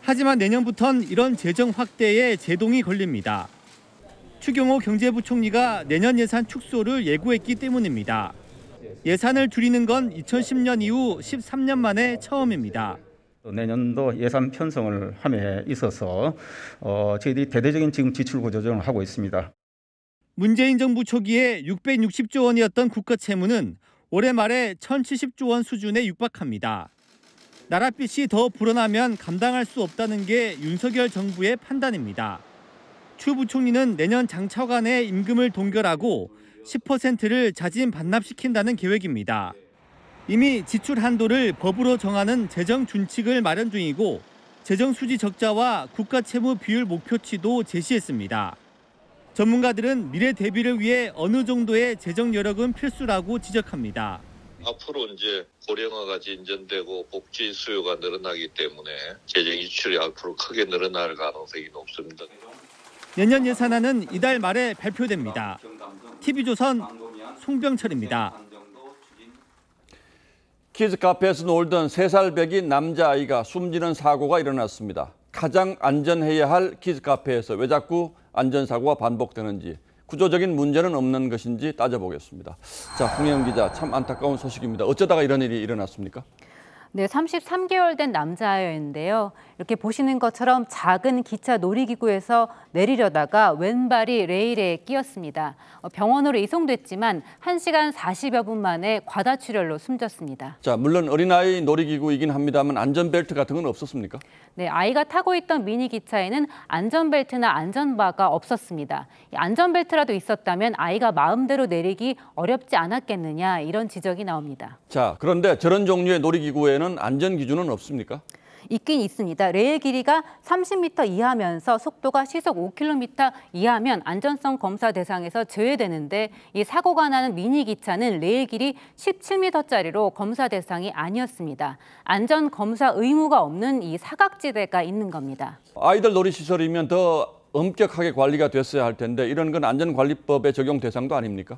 [SPEAKER 28] 하지만 내년부턴 이런 재정 확대에 제동이 걸립니다. 추경호 경제부총리가 내년 예산 축소를 예고했기 때문입니다. 예산을 줄이는 건 2010년 이후 13년 만에 처음입니다.
[SPEAKER 29] 내년도 예산 편성을 함에 있어서 저희들이 대대적인 지금 지출 구조 조정을 하고 있습니다.
[SPEAKER 28] 문재인 정부 초기에 660조 원이었던 국가 채무는 올해 말에 1,070조 원 수준에 육박합니다. 나랏빚이 더 불어나면 감당할 수 없다는 게 윤석열 정부의 판단입니다. 추 부총리는 내년 장차관의 임금을 동결하고 10%를 자진 반납시킨다는 계획입니다. 이미 지출 한도를 법으로 정하는 재정 준칙을 마련 중이고 재정 수지 적자와 국가 채무 비율 목표치도 제시했습니다. 전문가들은 미래 대비를 위해 어느 정도의 재정 여력은 필수라고 지적합니다.
[SPEAKER 30] 앞으로 이제 고령화가 진전되고 복지 수요가 늘어나기 때문에 재정 지출이 앞으로 크게 늘어날 가능성이 높습니다.
[SPEAKER 28] 내년 예산안은 이달 말에 발표됩니다. TV조선 송병철입니다.
[SPEAKER 2] 키즈 카페에서 놀던 3살 배기 남자아이가 숨지는 사고가 일어났습니다. 가장 안전해야 할 키즈 카페에서 왜 자꾸 안전사고가 반복되는지, 구조적인 문제는 없는 것인지 따져보겠습니다. 자, 홍혜영 기자, 참 안타까운 소식입니다. 어쩌다가 이런 일이 일어났습니까?
[SPEAKER 9] 네, 33개월 된 남자아이인데요. 이렇게 보시는 것처럼 작은 기차 놀이기구에서 내리려다가 왼발이 레일에 끼었습니다. 병원으로 이송됐지만 1시간 40여 분 만에 과다출혈로 숨졌습니다.
[SPEAKER 2] 자, 물론 어린아이 놀이기구이긴 합니다만 안전벨트 같은 건 없었습니까?
[SPEAKER 9] 네, 아이가 타고 있던 미니기차에는 안전벨트나 안전바가 없었습니다. 안전벨트라도 있었다면 아이가 마음대로 내리기 어렵지 않았겠느냐, 이런 지적이 나옵니다.
[SPEAKER 2] 자, 그런데 저런 종류의 놀이기구에는 안전기준은 없습니까?
[SPEAKER 9] 있긴 있습니다. 레일 길이가 30m 이하면서 속도가 시속 5km 이하면 안전성 검사 대상에서 제외되는데, 이 사고가 나는 미니기차는 레일 길이 17m짜리로 검사 대상이 아니었습니다. 안전 검사 의무가 없는 이 사각지대가 있는 겁니다.
[SPEAKER 2] 아이들 놀이시설이면 더 엄격하게 관리가 됐어야 할 텐데 이런 건 안전관리법의 적용 대상도 아닙니까?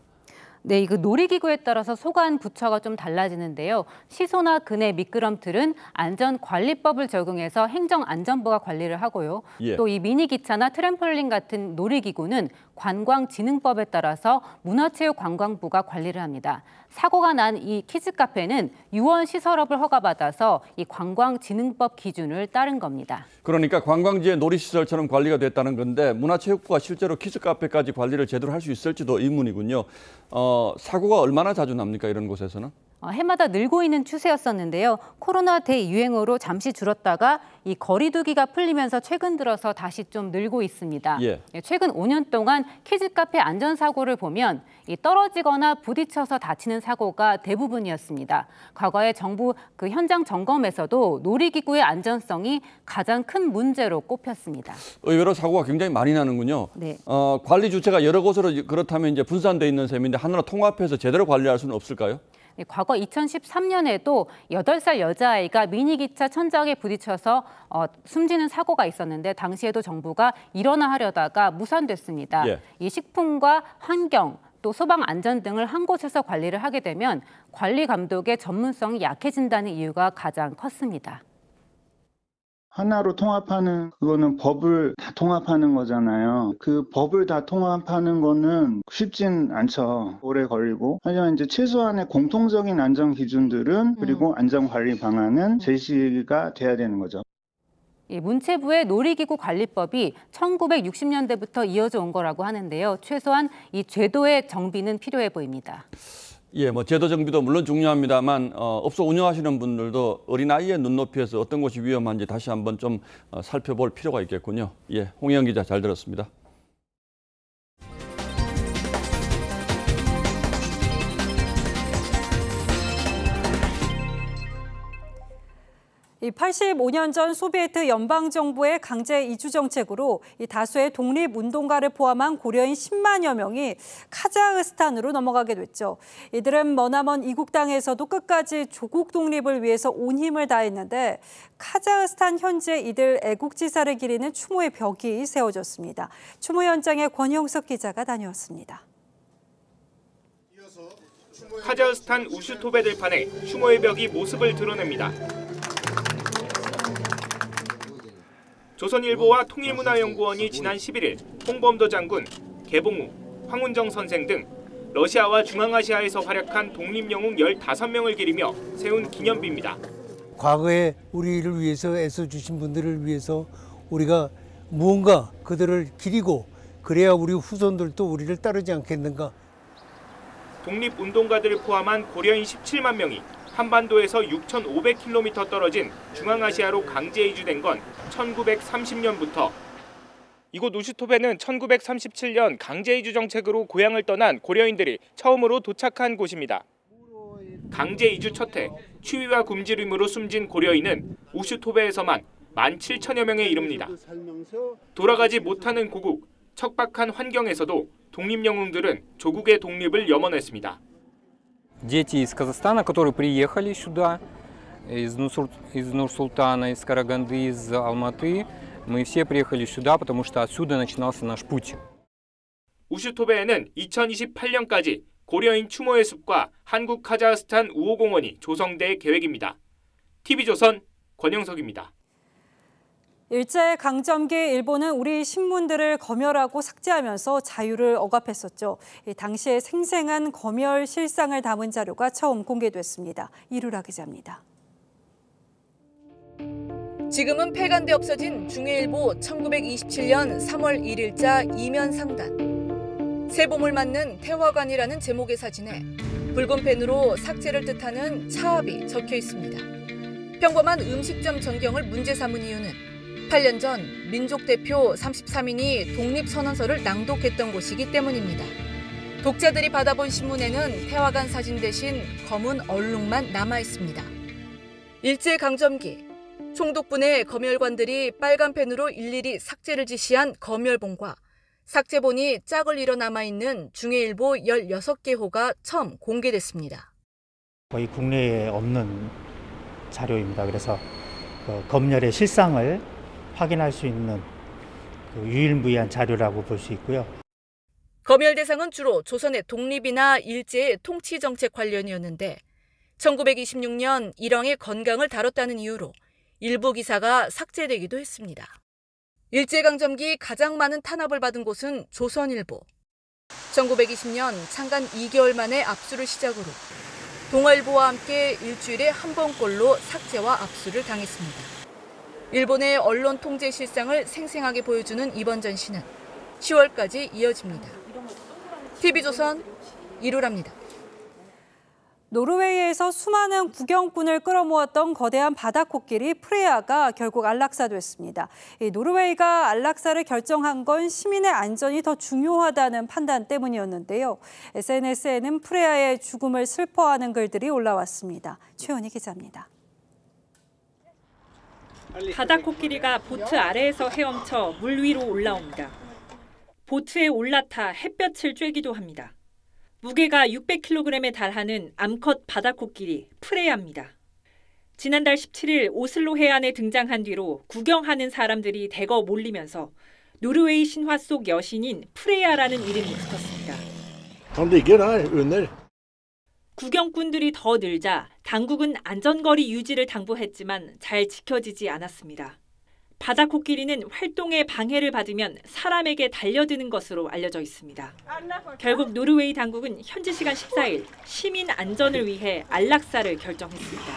[SPEAKER 9] 네, 이거 놀이기구에 따라서 소관 부처가 좀 달라지는데요. 시소나 그네, 미끄럼틀은 안전관리법을 적용해서 행정안전부가 관리를 하고요.
[SPEAKER 2] 예.
[SPEAKER 9] 또 이 미니기차나 트램폴린 같은 놀이기구는 관광진흥법에 따라서 문화체육관광부가 관리를 합니다. 사고가 난 이 키즈카페는 유원시설업을 허가받아서 이 관광진흥법 기준을 따른 겁니다.
[SPEAKER 2] 그러니까 관광지의 놀이시설처럼 관리가 됐다는 건데 문화체육부가 실제로 키즈카페까지 관리를 제대로 할 수 있을지도 의문이군요. 사고가 얼마나 자주 납니까, 이런 곳에서는?
[SPEAKER 9] 해마다 늘고 있는 추세였었는데요. 코로나 대유행으로 잠시 줄었다가 이 거리두기가 풀리면서 최근 들어서 다시 좀 늘고 있습니다.
[SPEAKER 2] 예.
[SPEAKER 9] 최근 5년 동안 키즈카페 안전사고를 보면 이 떨어지거나 부딪혀서 다치는 사고가 대부분이었습니다. 과거에 정부 그 현장 점검에서도 놀이기구의 안전성이 가장 큰 문제로 꼽혔습니다.
[SPEAKER 2] 의외로 사고가 굉장히 많이 나는군요.
[SPEAKER 9] 네.
[SPEAKER 2] 관리 주체가 여러 곳으로 그렇다면 이제 분산돼 있는 셈인데 하나로 통합해서 제대로 관리할 수는 없을까요?
[SPEAKER 9] 과거 2013년에도 8살 여자아이가 미니기차 천장에 부딪혀서 숨지는 사고가 있었는데 당시에도 정부가 일원화하려다가 무산됐습니다.
[SPEAKER 2] 예.
[SPEAKER 9] 이 식품과 환경, 또 소방 안전 등을 한 곳에서 관리를 하게 되면 관리 감독의 전문성이 약해진다는 이유가 가장 컸습니다.
[SPEAKER 15] 하나로 통합하는 그거는 법을 다 통합하는 거잖아요. 그 법을 다 통합하는 거는 쉽진 않죠. 오래 걸리고. 하지만 이제 최소한의 공통적인 안전 기준들은 그리고 안전 관리 방안은 제시가 돼야 되는 거죠.
[SPEAKER 9] 문체부의 놀이기구 관리법이 1960년대부터 이어져 온 거라고 하는데요. 최소한 이 제도의 정비는 필요해 보입니다.
[SPEAKER 2] 예, 제도 정비도 물론 중요합니다만 업소 운영하시는 분들도 어린아이의 눈높이에서 어떤 것이 위험한지 다시 한번 좀 살펴볼 필요가 있겠군요. 예, 홍혜영 기자 잘 들었습니다.
[SPEAKER 1] 이 85년 전 소비에트 연방정부의 강제 이주 정책으로 이 다수의 독립운동가를 포함한 고려인 10만여 명이 카자흐스탄으로 넘어가게 됐죠. 이들은 머나먼 이국 땅에서도 끝까지 조국 독립을 위해서 온 힘을 다했는데 카자흐스탄 현지에 이들 애국지사를 기리는 추모의 벽이 세워졌습니다. 추모 현장에 권형석 기자가 다녀왔습니다.
[SPEAKER 17] 카자흐스탄 우슈토베 들판에 추모의 벽이 모습을 드러냅니다. 조선일보와 통일문화연구원이 지난 11일 홍범도 장군, 개봉우, 황운정 선생 등 러시아와 중앙아시아에서 활약한 독립영웅 15명을 기리며 세운 기념비입니다.
[SPEAKER 18] 과거에 우리를 위해서 애써주신 분들을 위해서 우리가 무언가 그들을 기리고 그래야 우리 후손들도 우리를 따르지 않겠는가.
[SPEAKER 17] 독립운동가들을 포함한 고려인 17만 명이 한반도에서 6,500km 떨어진 중앙아시아로 강제 이주된 건 1930년부터. 이곳 우슈토베는 1937년 강제 이주 정책으로 고향을 떠난 고려인들이 처음으로 도착한 곳입니다. 강제 이주 첫 해 추위와 굶주림으로 숨진 고려인은 우슈토베에서만 17,000여 명에 이릅니다. 돌아가지 못하는 고국, 척박한 환경에서도 독립영웅들은 조국의 독립을 염원했습니다.
[SPEAKER 19] Дети из Казахстана, которые приехали сюда, из Нур-Султана, из Караганды, из Алматы, мы все приехали сюда, потому что отсюда начинался наш путь.
[SPEAKER 17] 우슈토베에는 2028년까지 고려인 추모의 숲과 한국 카자흐스탄 우호공원이 조성될 계획입니다. TV조선 권영석입니다.
[SPEAKER 1] 일제강점기 일본은 우리 신문들을 검열하고 삭제하면서 자유를 억압했었죠. 당시의 생생한 검열 실상을 담은 자료가 처음 공개됐습니다. 이루라 기자입니다.
[SPEAKER 5] 지금은 폐간돼 없어진 중해일보 1927년 3월 1일자 이면 상단. 세봄을 맞는 태화관이라는 제목의 사진에 붉은 펜으로 삭제를 뜻하는 차압이 적혀 있습니다. 평범한 음식점 전경을 문제 삼은 이유는 8년 전 민족 대표 33인이 독립선언서를 낭독했던 곳이기 때문입니다. 독자들이 받아본 신문에는 태화관 사진 대신 검은 얼룩만 남아 있습니다. 일제강점기 총독분의 검열관들이 빨간 펜으로 일일이 삭제를 지시한 검열본과 삭제본이 짝을 이뤄 남아있는 중해일보 16개 호가 처음 공개됐습니다.
[SPEAKER 3] 거의 국내에 없는 자료입니다. 그래서 검열의 실상을 확인할 수 있는 유일무이한 자료라고 볼 수 있고요.
[SPEAKER 5] 검열 대상은 주로 조선의 독립이나 일제의 통치 정책 관련이었는데 1926년 일왕의 건강을 다뤘다는 이유로 일부 기사가 삭제되기도 했습니다. 일제강점기 가장 많은 탄압을 받은 곳은 조선일보. 1920년 창간 2개월 만에 압수를 시작으로 동아일보와 함께 일주일에 한 번꼴로 삭제와 압수를 당했습니다. 일본의 언론 통제 실상을 생생하게 보여주는 이번 전시는 10월까지 이어집니다. TV조선 이루라입니다.
[SPEAKER 1] 노르웨이에서 수많은 구경꾼을 끌어모았던 거대한 바다코끼리 프레야가 결국 안락사됐습니다. 노르웨이가 안락사를 결정한 건 시민의 안전이 더 중요하다는 판단 때문이었는데요. SNS에는 프레야의 죽음을 슬퍼하는 글들이 올라왔습니다. 최원희 기자입니다.
[SPEAKER 4] 바다코끼리가 보트 아래에서 헤엄쳐 물 위로 올라옵니다. 보트에 올라타 햇볕을 쬐기도 합니다. 무게가 600kg에 달하는 암컷 바다코끼리 프레야입니다. 지난달 17일 오슬로 해안에 등장한 뒤로 구경하는 사람들이 대거 몰리면서 노르웨이 신화 속 여신인 프레야라는 이름이 붙었습니다. 구경꾼들이 더 늘자 당국은 안전거리 유지를 당부했지만 잘 지켜지지 않았습니다. 바다코끼리는 활동에 방해를 받으면 사람에게 달려드는 것으로 알려져 있습니다. 결국 노르웨이 당국은 현지 시간 14일 시민 안전을 위해 안락사를 결정했습니다.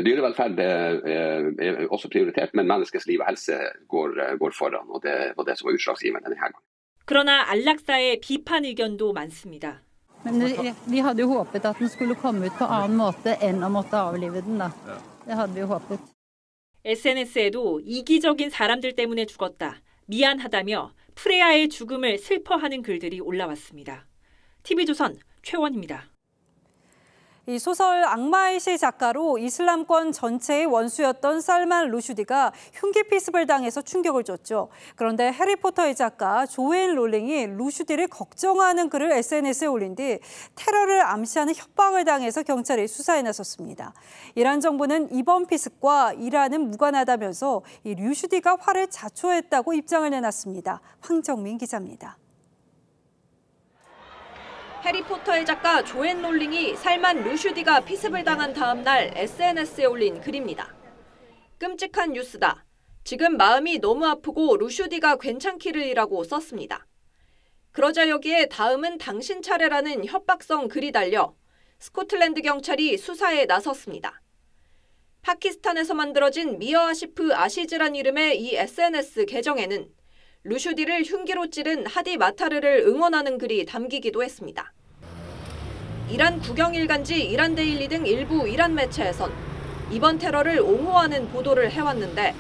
[SPEAKER 6] Dyrevelferd er også prioritert, men menneskets liv og helse går foran, og det var det som var utslagsgivende denne gangen.
[SPEAKER 4] 그러나 안락사에 비판 의견도 많습니다.
[SPEAKER 7] Men vi hadde jo håpet at den skulle komme ut på annen måte enn å måtte avlive den, da. Det hadde vi jo håpet.
[SPEAKER 4] SNS에도 이기적인 사람들 때문에 죽었다, 미안하다며 프레야의 죽음을 슬퍼하는 글들이 올라왔습니다. TV조선 최원입니다.
[SPEAKER 1] 이 소설 악마의 시 작가로 이슬람권 전체의 원수였던 살만 루슈디가 흉기 피습을 당해서 충격을 줬죠. 그런데 해리포터의 작가 조앤 롤링이 루슈디를 걱정하는 글을 SNS에 올린 뒤 테러를 암시하는 협박을 당해서 경찰이 수사에 나섰습니다. 이란 정부는 이번 피습과 이란은 무관하다면서 이 루슈디가 화를 자초했다고 입장을 내놨습니다. 황정민 기자입니다.
[SPEAKER 23] 해리포터의 작가 조앤 롤링이 살만 루슈디가 피습을 당한 다음 날 SNS에 올린 글입니다. 끔찍한 뉴스다. 지금 마음이 너무 아프고 루슈디가 괜찮기를이라고 썼습니다. 그러자 여기에 다음은 당신 차례라는 협박성 글이 달려 스코틀랜드 경찰이 수사에 나섰습니다. 파키스탄에서 만들어진 미어 아시프 아시즈란 이름의 이 SNS 계정에는 루슈디를 흉기로 찌른 하디 마타르를 응원하는 글이 담기기도 했습니다. 이란 국영일간지 이란 데일리 등 일부 이란 매체에선 이번 테러를 옹호하는 보도를 해왔는데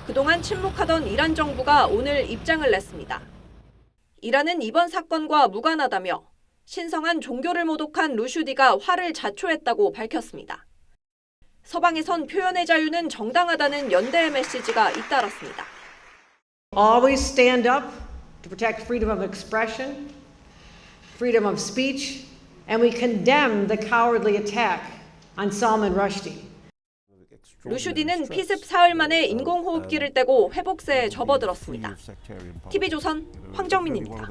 [SPEAKER 23] 그동안 침묵하던 이란 정부가 오늘 입장을 냈습니다. 이란은 이번 사건과 무관하다며 신성한 종교를 모독한 루슈디가 화를 자초했다고 밝혔습니다. 서방에선 표현의 자유는 정당하다는 연대의 메시지가 잇따랐습니다.
[SPEAKER 20] Always stand up to protect freedom of expression, freedom of speech, and we condemn the cowardly attack on Salman Rushdie.
[SPEAKER 23] 루슈디는 피습 사흘 만에 인공호흡기를 떼고 회복세에 접어들었습니다. TV조선 황정민입니다.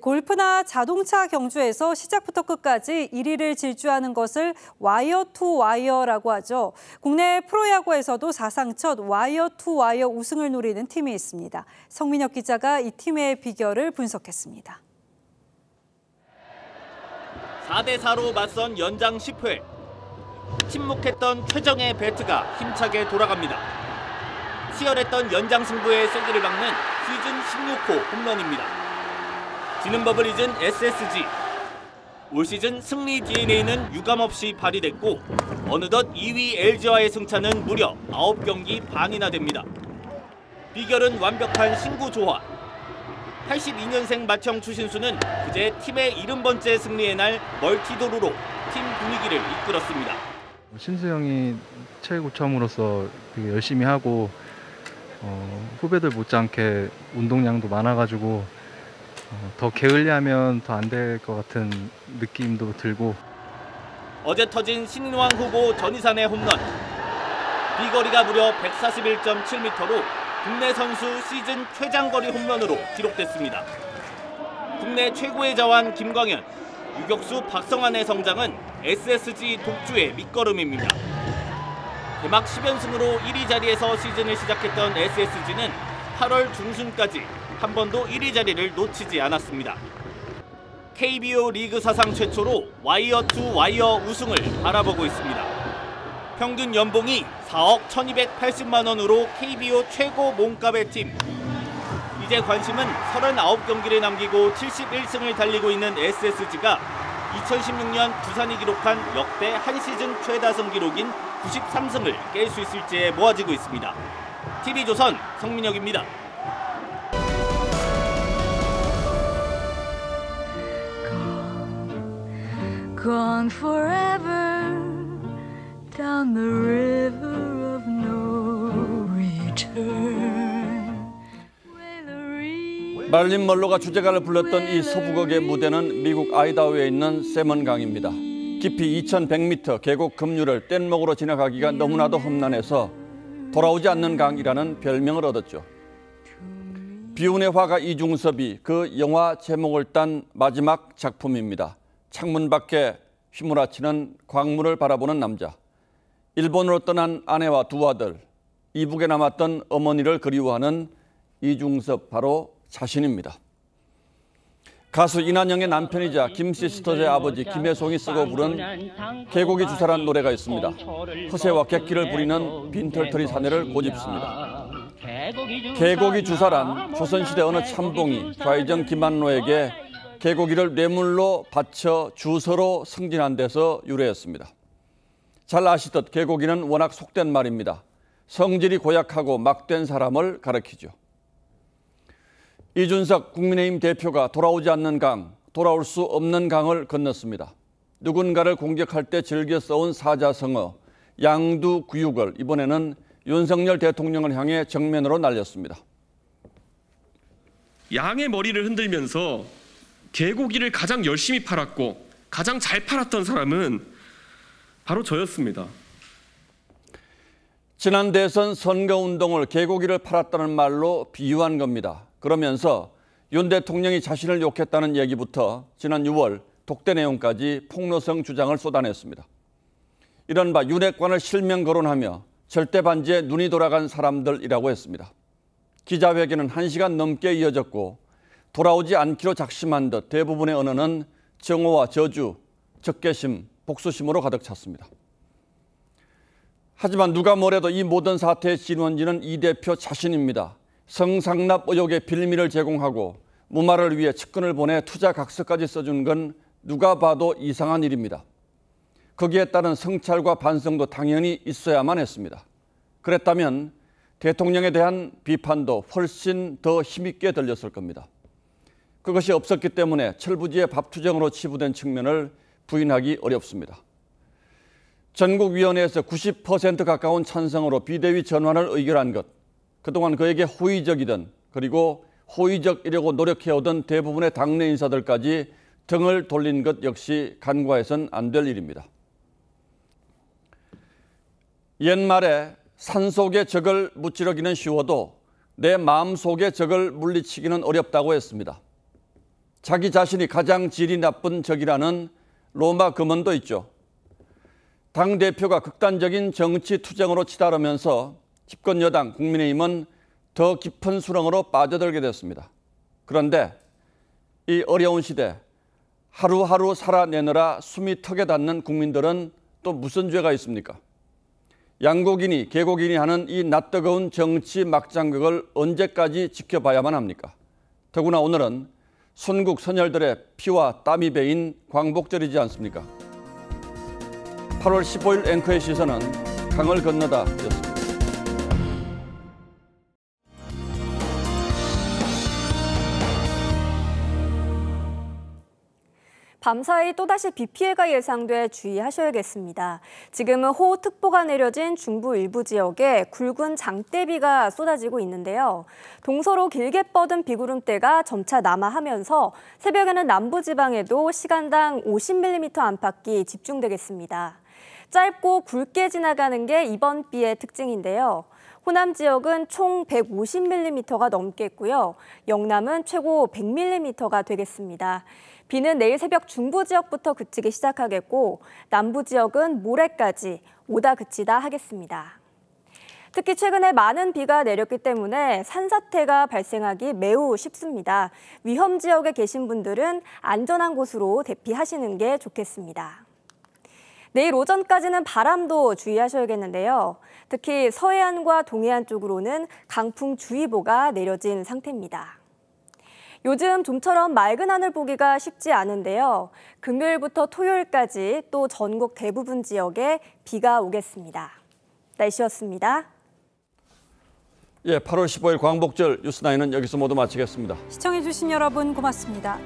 [SPEAKER 1] 골프나 자동차 경주에서 시작부터 끝까지 1위를 질주하는 것을 와이어 투 와이어라고 하죠. 국내 프로야구에서도 사상 첫 와이어 투 와이어 우승을 노리는 팀이 있습니다. 성민혁 기자가 이 팀의 비결을 분석했습니다.
[SPEAKER 8] 4대4로 맞선 연장 10회. 침묵했던 최정의 배트가 힘차게 돌아갑니다. 치열했던 연장 승부에 쐐기를 박는 시즌 16호 홈런입니다. 지는 법을 잊은 SSG. 올 시즌 승리 DNA는 유감없이 발휘됐고 어느덧 2위 LG와의 승차는 무려 9경기 반이나 됩니다. 비결은 완벽한 신구 조화. 82년생 맏형 추신수는 그제 팀의 70번째 승리의 날 멀티도루로 팀 분위기를 이끌었습니다.
[SPEAKER 10] 신수 형이 최고참으로서 되게 열심히 하고 후배들 못지않게 운동량도 많아가지고 더 게을리하면 더 안 될 것 같은 느낌도 들고.
[SPEAKER 8] 어제 터진 신인왕 후보 전희산의 홈런. 비거리가 무려 141.7m로 국내 선수 시즌 최장거리 홈런으로 기록됐습니다. 국내 최고의 자완 김광현, 유격수 박성환의 성장은 SSG 독주의 밑거름입니다. 개막 10연승으로 1위 자리에서 시즌을 시작했던 SSG는 8월 중순까지 한 번도 1위 자리를 놓치지 않았습니다. KBO 리그 사상 최초로 와이어 투 와이어 우승을 바라보고 있습니다. 평균 연봉이 4억 1,280만 원으로 KBO 최고 몸값의 팀. 이제 관심은 39경기를 남기고 71승을 달리고 있는 SSG가 2016년 두산이 기록한 역대 한 시즌 최다승 기록인 93승을 깰 수 있을지에 모아지고 있습니다. TV조선 성민혁입니다.
[SPEAKER 11] Gone forever down the river of no return.
[SPEAKER 2] 말린 멀로가 주제가를 불렀던 이 서부극의 무대는 미국 아이다호에 있는 세먼강입니다. 깊이 2100m 계곡 급류를 뗏목으로 지나가기가 너무나도 험난해서 돌아오지 않는 강이라는 별명을 얻었죠. 비운의 화가 이중섭이 그 영화 제목을 딴 마지막 작품입니다. 창문 밖에 휘몰아치는 광물을 바라보는 남자. 일본으로 떠난 아내와 두 아들, 이북에 남았던 어머니를 그리워하는 이중섭 바로 자신입니다. 가수 이난영의 남편이자 김시스터즈의 아버지 김혜송이 쓰고 부른 계곡이 주사란 노래가 있습니다. 허세와 객기를 부리는 빈털터리 사내를 고집습니다. 계곡이 주사란 조선시대 어느 참봉이 좌의정 김한로에게 계곡이를 뇌물로 바쳐 주서로 승진한 데서 유래했습니다. 잘 아시듯 계곡이는 워낙 속된 말입니다. 성질이 고약하고 막된 사람을 가리키죠. 이준석 국민의힘 대표가 돌아오지 않는 강, 돌아올 수 없는 강을 건넜습니다. 누군가를 공격할 때 즐겨 써온 사자성어, 양두구육을 이번에는 윤석열 대통령을 향해 정면으로 날렸습니다.
[SPEAKER 12] 양의 머리를 흔들면서 개고기를 가장 열심히 팔았고 가장 잘 팔았던 사람은 바로 저였습니다.
[SPEAKER 2] 지난 대선 선거운동을 개고기를 팔았다는 말로 비유한 겁니다. 그러면서 윤 대통령이 자신을 욕했다는 얘기부터 지난 6월 독대 내용까지 폭로성 주장을 쏟아냈습니다. 이른바 윤핵관을 실명 거론하며 절대 반지에 눈이 돌아간 사람들이라고 했습니다. 기자회견은 1시간 넘게 이어졌고 돌아오지 않기로 작심한 듯 대부분의 언어는 정오와 저주, 적개심, 복수심으로 가득 찼습니다. 하지만 누가 뭐래도 이 모든 사태의 진원지는 이 대표 자신입니다. 성상납 의혹의 빌미를 제공하고 무마를 위해 측근을 보내 투자 각서까지 써준 건 누가 봐도 이상한 일입니다. 거기에 따른 성찰과 반성도 당연히 있어야만 했습니다. 그랬다면 대통령에 대한 비판도 훨씬 더 힘있게 들렸을 겁니다. 그것이 없었기 때문에 철부지의 밥투정으로 치부된 측면을 부인하기 어렵습니다. 전국위원회에서 90% 가까운 찬성으로 비대위 전환을 의결한 것, 그동안 그에게 호의적이던 그리고 호의적이려고 노력해오던 대부분의 당내 인사들까지 등을 돌린 것 역시 간과해서는 안 될 일입니다. 옛말에 산속의 적을 무찌르기는 쉬워도 내 마음속의 적을 물리치기는 어렵다고 했습니다. 자기 자신이 가장 질이 나쁜 적이라는 로마 금언도 있죠. 당대표가 극단적인 정치 투쟁으로 치달으면서 집권 여당 국민의힘은 더 깊은 수렁으로 빠져들게 됐습니다. 그런데 이 어려운 시대 하루하루 살아내느라 숨이 턱에 닿는 국민들은 또 무슨 죄가 있습니까? 양곡이니 계곡이니 하는 이 낯뜨거운 정치 막장극을 언제까지 지켜봐야만 합니까? 더구나 오늘은 순국 선열들의 피와 땀이 배인 광복절이지 않습니까? 8월 15일 앵커의 시선은 강을 건너다였습니다.
[SPEAKER 13] 밤사이 또다시 비 피해가 예상돼 주의하셔야겠습니다. 지금은 호우특보가 내려진 중부 일부 지역에 굵은 장대비가 쏟아지고 있는데요. 동서로 길게 뻗은 비구름대가 점차 남하하면서 새벽에는 남부지방에도 시간당 50mm 안팎이 집중되겠습니다. 짧고 굵게 지나가는 게 이번 비의 특징인데요. 호남 지역은 총 150mm가 넘겠고요. 영남은 최고 100mm가 되겠습니다. 비는 내일 새벽 중부 지역부터 그치기 시작하겠고 남부 지역은 모레까지 오다 그치다 하겠습니다. 특히 최근에 많은 비가 내렸기 때문에 산사태가 발생하기 매우 쉽습니다. 위험 지역에 계신 분들은 안전한 곳으로 대피하시는 게 좋겠습니다. 내일 오전까지는 바람도 주의하셔야겠는데요. 특히 서해안과 동해안 쪽으로는 강풍주의보가 내려진 상태입니다. 요즘 좀처럼 맑은 하늘 보기가 쉽지 않은데요. 금요일부터 토요일까지 또 전국 대부분 지역에 비가 오겠습니다. 날씨였습니다.
[SPEAKER 2] 예, 8월 15일 광복절 뉴스9는 여기서 모두 마치겠습니다.
[SPEAKER 1] 시청해주신 여러분 고맙습니다.